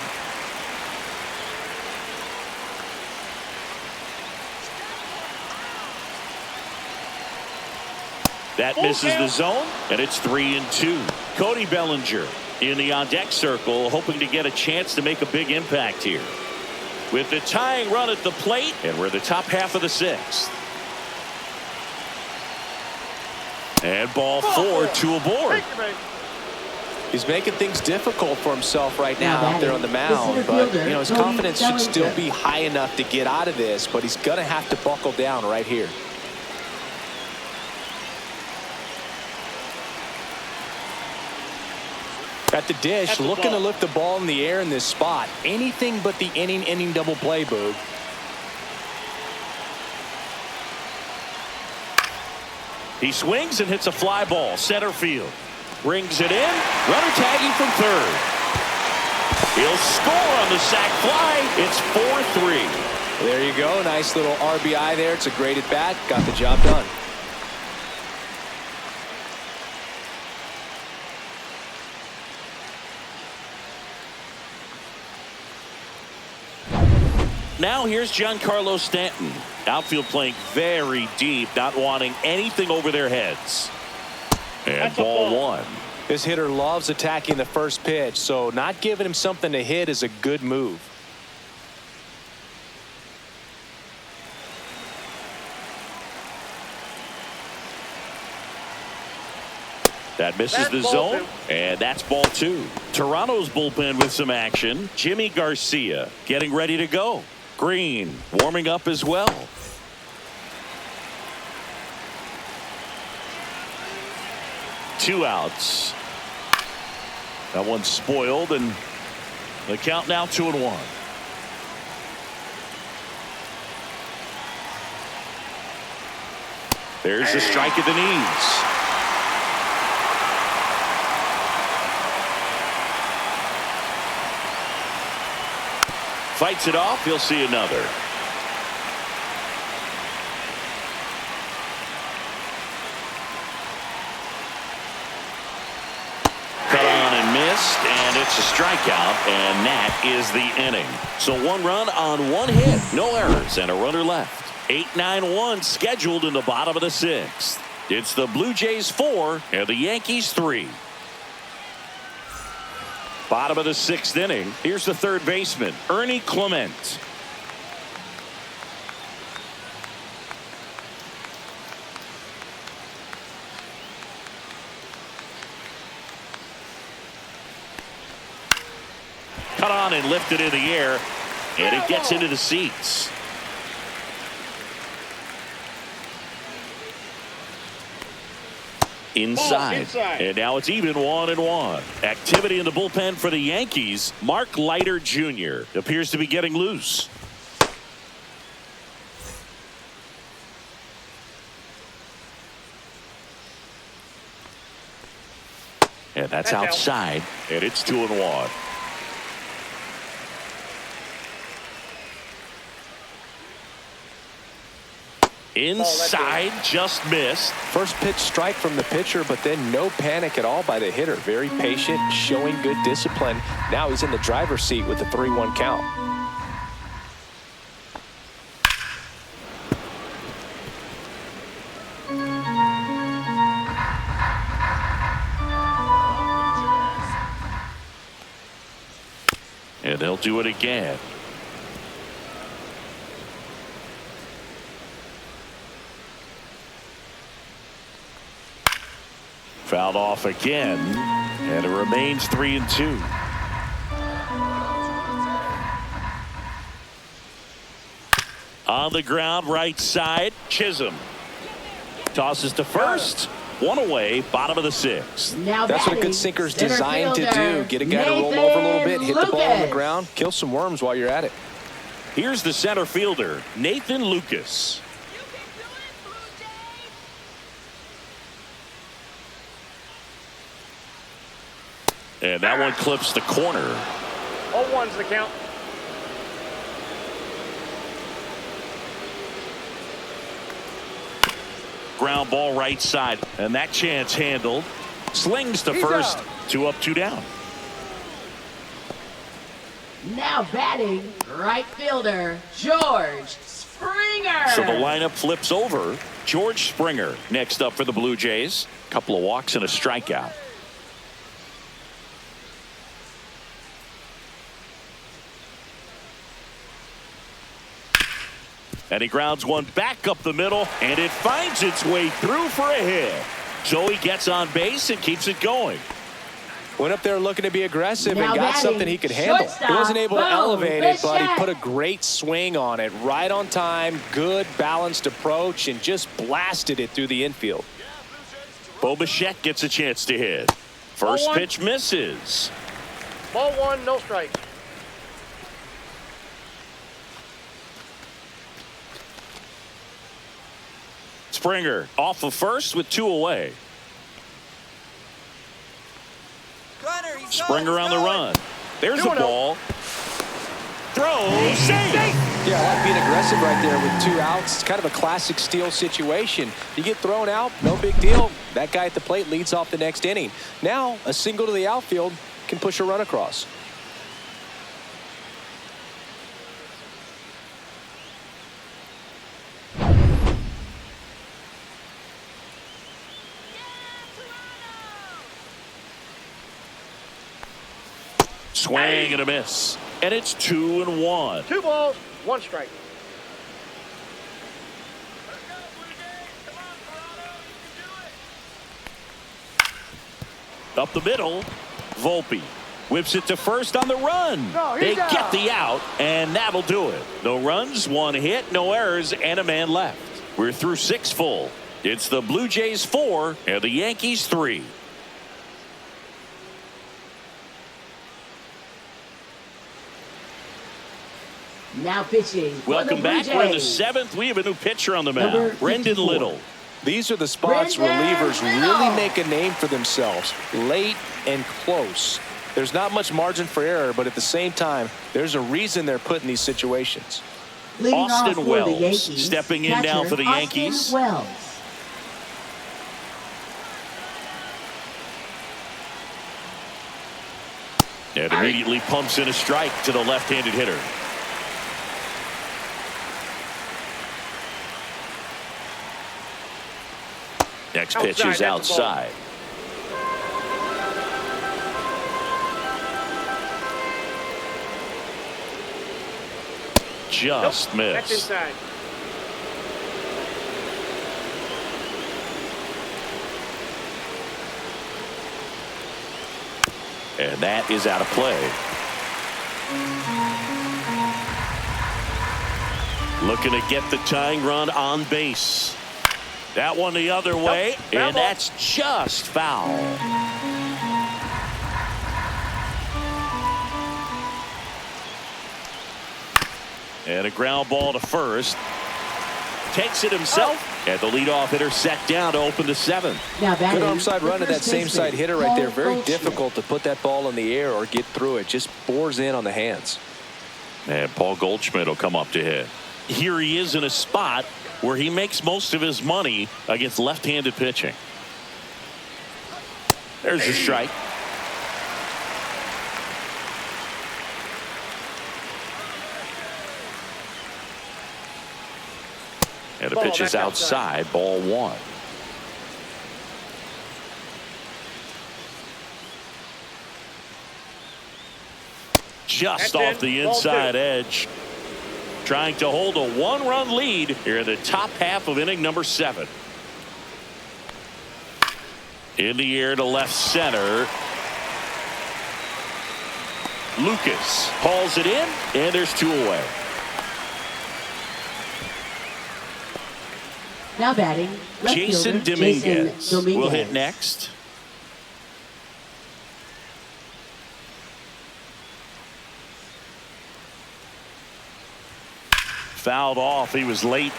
That misses the zone, and it's 3-2. Cody Bellinger in the on-deck circle, hoping to get a chance to make a big impact here. With the tying run at the plate, and we're the top half of the 6th. And ball 4, 2 aboard. He's making things difficult for himself right now out there on the mound, but his confidence should still be high enough to get out of this, but he's going to have to buckle down right here. At the dish, looking to lift the ball in the air in this spot. Anything but the inning double play, Boog. He swings and hits a fly ball, center field. Brings it in, runner tagging from third. He'll score on the sac fly. It's 4-3. There you go, nice little RBI there. It's a great at bat, got the job done. Now here's Giancarlo Stanton. Outfield playing very deep, not wanting anything over their heads. And ball 1. This hitter loves attacking the first pitch, so not giving him something to hit is a good move. That misses the zone, and that's ball 2. Toronto's bullpen with some action. Jimmy Garcia getting ready to go. Green warming up as well. Two outs. That one's spoiled, and the count now 2-1. There's the strike at the knees. Fights it off. He'll see another. Cut on and missed, and it's a strikeout, and that is the inning. So 1 run on 1 hit, no errors, and a runner left. 8-9-1 scheduled in the bottom of the 6th. It's the Blue Jays 4 and the Yankees 3. Bottom of the 6th inning. Here's the third baseman, Ernie Clement. Cut on and lifted in the air, and it gets into the seats. inside. And now it's even 1-1. Activity in the bullpen for the Yankees. Mark Leiter Jr. appears to be getting loose. And that's outside. And it's 2-1. Inside, just missed. First pitch strike from the pitcher, but then no panic at all by the hitter. Very patient, showing good discipline. Now he's in the driver's seat with the 3-1 count. And they'll do it again. Fouled off again, and it remains 3-2. On the ground, right side, Chisholm tosses to first. One away, bottom of the sixth. Now that's what a good sinker's designed to do. Get a guy to roll over a little bit, hit the ball on the ground, kill some worms while you're at it. Here's the center fielder, Nathan Lucas. And that one clips the corner. 0-1's the count. Ground ball right side, and that chance handled. Slings to first. 2 up, 2 down. Now batting, right fielder, George Springer. So the lineup flips over. George Springer next up for the Blue Jays. Couple of walks and a strikeout. And he grounds one back up the middle, and it finds its way through for a hit. So he gets on base and keeps it going. Went up there looking to be aggressive now and got batting, something he could handle. He wasn't able to elevate it, but he put a great swing on it. Right on time, good balanced approach, and just blasted it through the infield. Bo Bichette gets a chance to hit. First pitch misses. Ball 1, no strike. Springer off of first with 2 away. Springer on the run. There's the ball. Throw, save. Yeah, I like being aggressive right there with 2 outs. It's kind of a classic steal situation. You get thrown out, no big deal. That guy at the plate leads off the next inning. Now, a single to the outfield can push a run across. Swing and a miss. And it's 2-1. 2 balls, 1 strike. Up the middle, Volpe whips it to first on the run. They get the out, and that'll do it. No runs, 1 hit, no errors, and a man left. We're through 6 full. It's the Blue Jays 4 and the Yankees 3. Now pitching. Welcome back. We're in the 7th. We have a new pitcher on the mound, Brendan Little. These are the spots relievers really make a name for themselves. Late and close. There's not much margin for error, but at the same time, there's a reason they're put in these situations. Austin Wells stepping in now for the Yankees. And immediately pumps in a strike to the left-handed hitter. Next pitch is outside. Just missed. That's inside. And that is out of play. Looking to get the tying run on base. That one the other way, and that's just foul. And a ground ball to first. Takes it himself, and the leadoff hitter set down to open the 7th. Now Good arm side run to that same side hitter right there. Very difficult to put that ball in the air or get through it. Just bores in on the hands. And Paul Goldschmidt will come up to hit. Here he is in a spot where he makes most of his money against left-handed pitching. There's a strike. And the pitch is outside, ball 1. Just off the inside edge. Trying to hold a 1-run lead here in the top half of inning number 7. In the air to left center. Lucas hauls it in, and there's 2 away. Now batting, left Jason fielder, Dominguez Jason will hit next. Fouled off. He was late.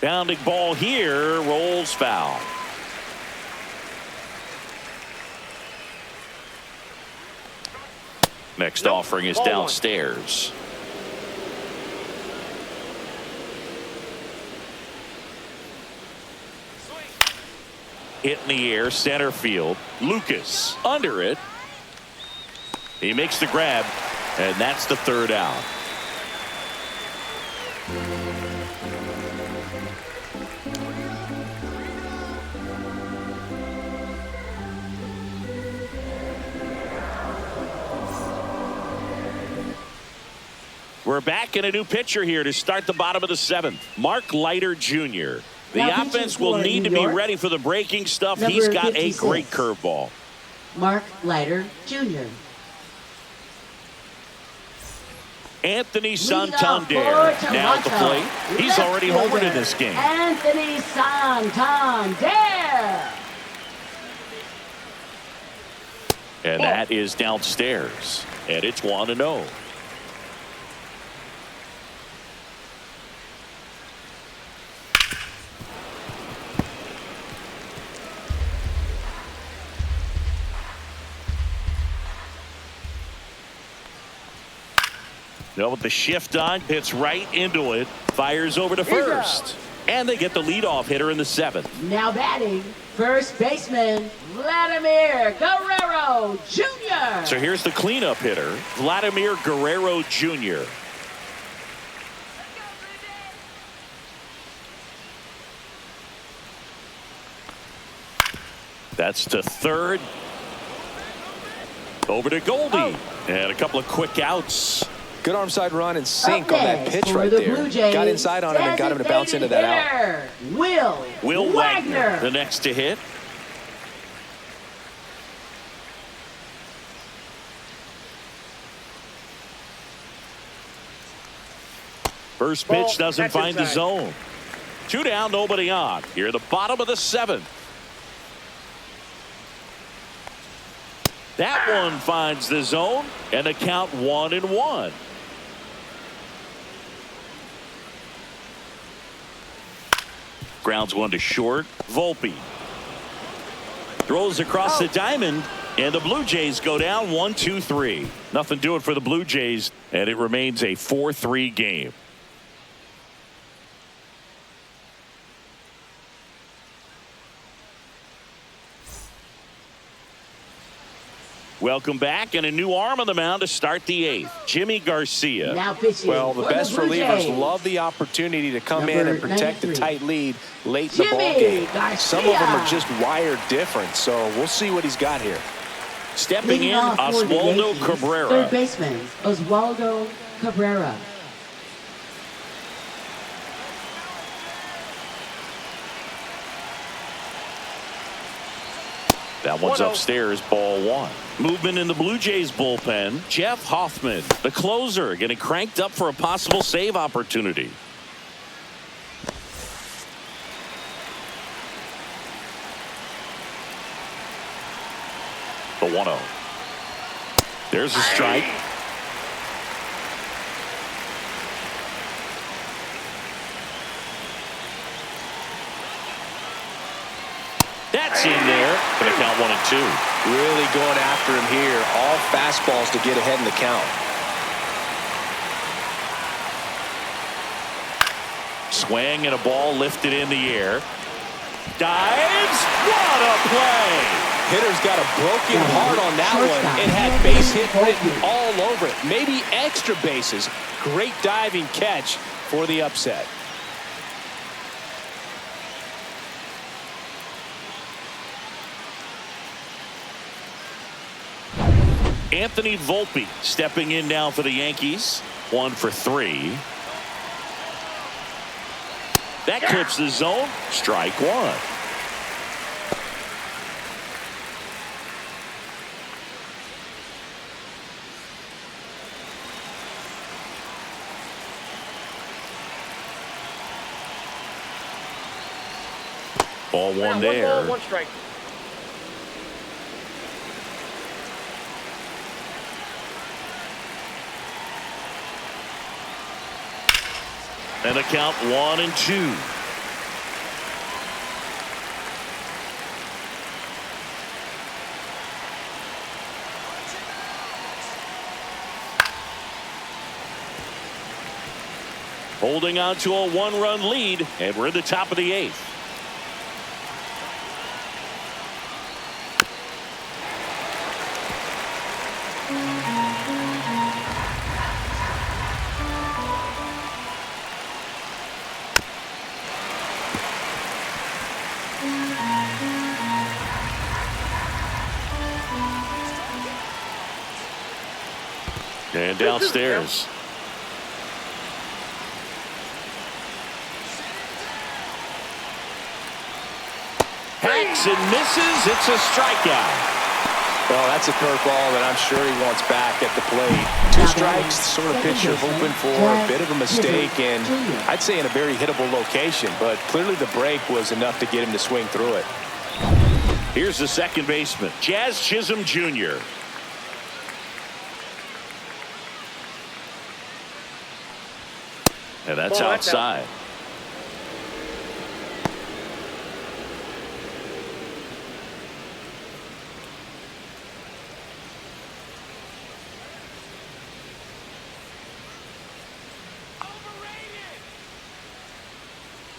Bounding ball here, rolls foul. Next offering is downstairs. Hit in the air, center field. Lucas under it. He makes the grab, and that's the 3rd out. We're back in a new pitcher here to start the bottom of the 7th. Mark Leiter Jr. The offense will need to be ready for the breaking stuff. He's got a great curveball. Mark Leiter Jr. Anthony Santander now at the plate. He's already homered in this game. Anthony Santander. And that is downstairs. And it's 1-0. No, with the shift on, hits right into it, fires over to first. And they get the leadoff hitter in the 7th. Now batting, first baseman, Vladimir Guerrero Jr. So here's the cleanup hitter, Vladimir Guerrero Jr. That's to 3rd. Over to Goldie. And a couple of quick outs. Good arm side run and sink on that pitch right there. Got inside on him and got him to bounce into that out. Will Wagner, the next to hit. First pitch doesn't find the zone. 2 down, nobody on. Here at the bottom of the 7th. That one finds the zone, and the count 1-1. Grounds one to short. Volpe throws across the diamond, and the Blue Jays go down 1-2-3. Nothing doing for the Blue Jays, and it remains a 4-3 game. Welcome back, and a new arm on the mound to start the 8th. Jimmy Garcia. Now pitching. Well, the best relievers love the opportunity to come in and protect the tight lead late in the ball game. Some of them are just wired different, so we'll see what he's got here. Stepping in, Oswaldo Cabrera. Third baseman, Oswaldo Cabrera. That one's 1-0. upstairs, ball one. Movement in the Blue Jays bullpen. Jeff Hoffman, the closer, getting cranked up for a possible save opportunity. The 1-0. There's a strike. That's in there. Going to count 1-2. Really going after him here. All fastballs to get ahead in the count. Swing and a ball lifted in the air. Dives. What a play. Hitter's got a broken heart on that one. It had base hit written all over it. Maybe extra bases. Great diving catch for the upset. Anthony Volpe stepping in now for the Yankees. 1 for 3. That clips the zone. Strike one. Ball one there. 1 ball, 1 strike. And a count 1-2. Holding on to a 1-run lead, and we're in the top of the 8th. And downstairs. Hacks and misses. It's a strikeout. Well, that's a curveball that I'm sure he wants back at the plate. 2 strikes, sort of pitch you're hoping for, a bit of a mistake, and I'd say in a very hittable location, but clearly the break was enough to get him to swing through it. Here's the second baseman, Jazz Chisholm Jr. And that's outside.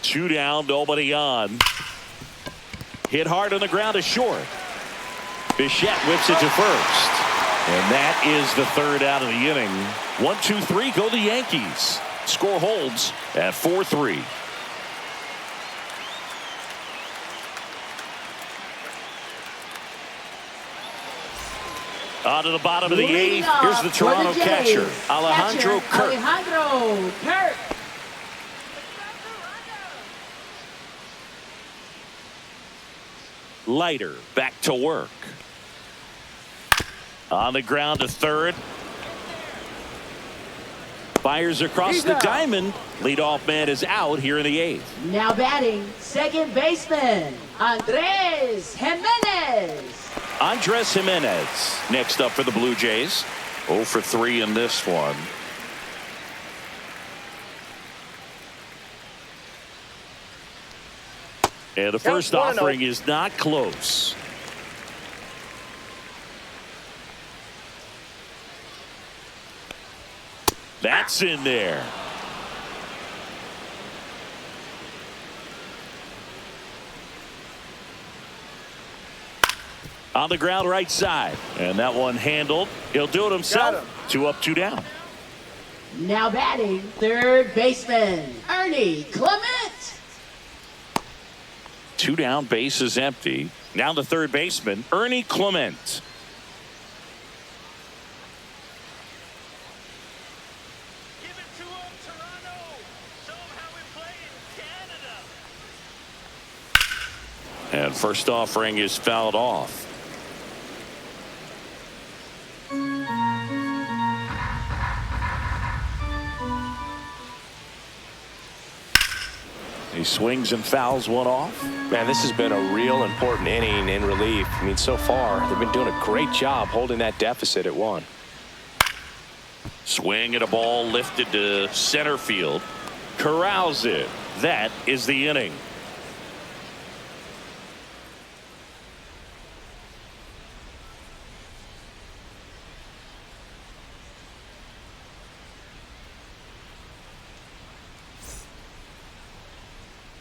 Two down, nobody on. Hit hard on the ground to short. Bichette whips it to first. And that is the 3rd out of the inning. 1, 2, 3 go the Yankees. Score holds at 4-3. On to the bottom of the 8th. Here's the Toronto catcher, Alejandro Kirk. Leiter back to work. On the ground to third. Fires across the diamond. Leadoff man is out here in the 8th. Now batting, second baseman, Andres Jimenez. Andres Jimenez next up for the Blue Jays. 0 for 3 in this one. And the first offering is not close. That's in there. On the ground right side. And that one handled. He'll do it himself. 2 up, 2 down. Now batting, third baseman, Ernie Clement. 2 down, base is empty. Now the third baseman, Ernie Clement. Give it to him, Toronto. Show him how we play in Canada. And first offering is fouled off. He swings and fouls one off. Man, this has been a real important inning in relief. I mean, so far, they've been doing a great job holding that deficit at 1. Swing and a ball lifted to center field. Corrals it. That is the inning.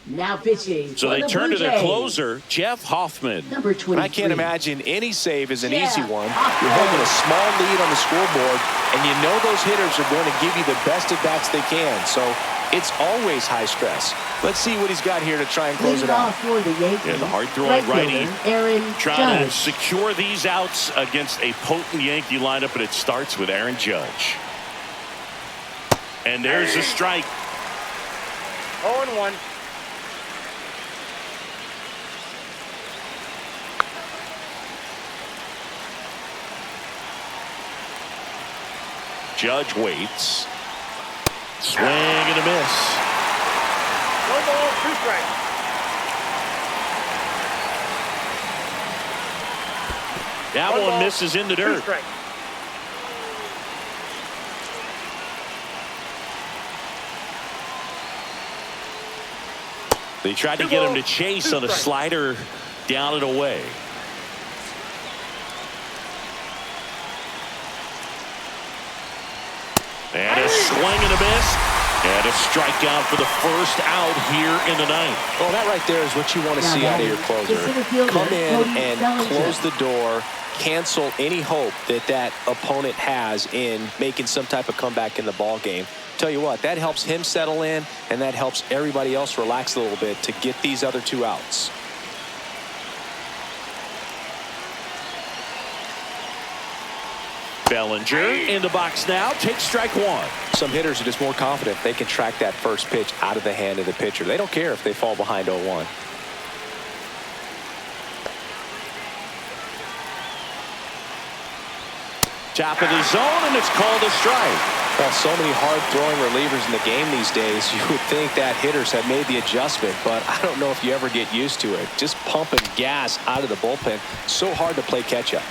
Now pitching. So for they the turn Blue to their Jays, closure, Jeff Hoffman. Number 23. I can't imagine any save is an Yeah. easy one. You're holding a small lead on the scoreboard, and you know those hitters are going to give you the best at-bats they can. So it's always high stress. Let's see what he's got here to try and close Leading it out. off for the Yankees. Yeah, the hard-throwing right righty fielder, Aaron trying to Judge. secure these outs against a potent Yankee lineup, and it starts with Aaron Judge. And there's a strike. 0-1. Judge waits. Swing and a miss. 1 ball, 2 strikes. That One one ball, misses in the 2 dirt. strikes. They tried to get him to chase on a slider down and away. And a swing and a miss. And a strikeout for the first out here in the ninth. Well, that right there is what you want to see out of your closer. Come in and close the door, cancel any hope that that opponent has in making some type of comeback in the ball game. Tell you what, that helps him settle in, and that helps everybody else relax a little bit to get these other 2 outs. Bellinger in the box now, takes strike 1. Some hitters are just more confident they can track that first pitch out of the hand of the pitcher. They don't care if they fall behind 0-1. Top of the zone, and it's called a strike. Well, so many hard-throwing relievers in the game these days, you would think that hitters have made the adjustment, but I don't know if you ever get used to it. Just pumping gas out of the bullpen, so hard to play catch-up.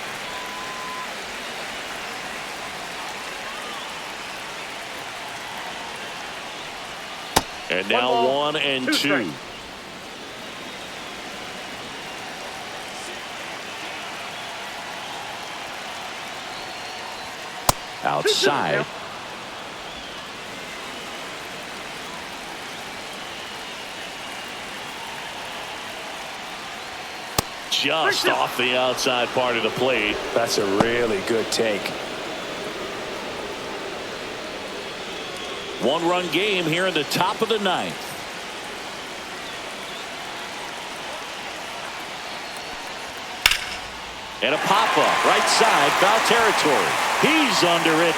And now 1 and 2. strikes. Outside. Just off the outside part of the plate. That's a really good take. 1-run game here in the top of the ninth. And a pop-up right side, foul territory. He's under it.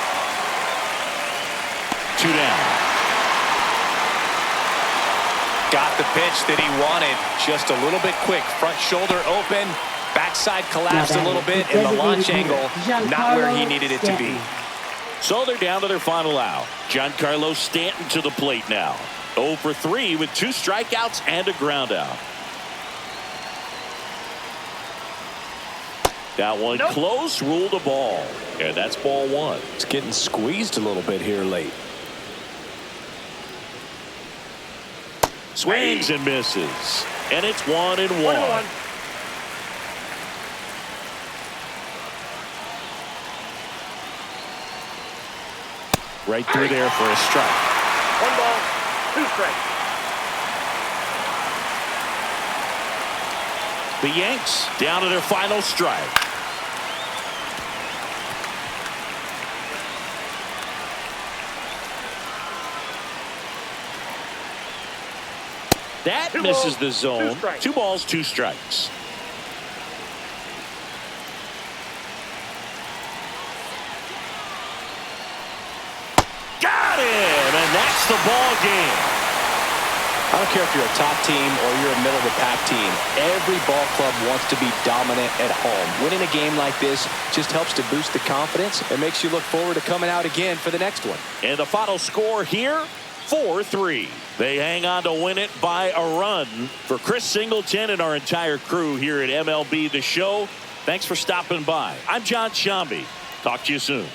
2 down. Got the pitch that he wanted. Just a little bit quick. Front shoulder open. Backside collapsed a little bit. And the launch angle not where he needed it to be. So they're down to their final out. Giancarlo Stanton to the plate now. 0 for 3 with 2 strikeouts and a ground out. That one close, ruled a ball. And that's ball 1. It's getting squeezed a little bit here late. Swings and misses. And it's 1 and 1. Right through there for a strike. 1 ball, 2 strikes. The Yanks down to their final strike. That misses the zone. 2 balls, 2 strikes. Got him, and that's the ball game. I don't care if you're a top team or you're a middle-of-the-pack team. Every ball club wants to be dominant at home. Winning a game like this just helps to boost the confidence and makes you look forward to coming out again for the next one. And the final score here, 4-3. They hang on to win it by a run. For Chris Singleton and our entire crew here at MLB The Show, thanks for stopping by. I'm John Shambi. Talk to you soon.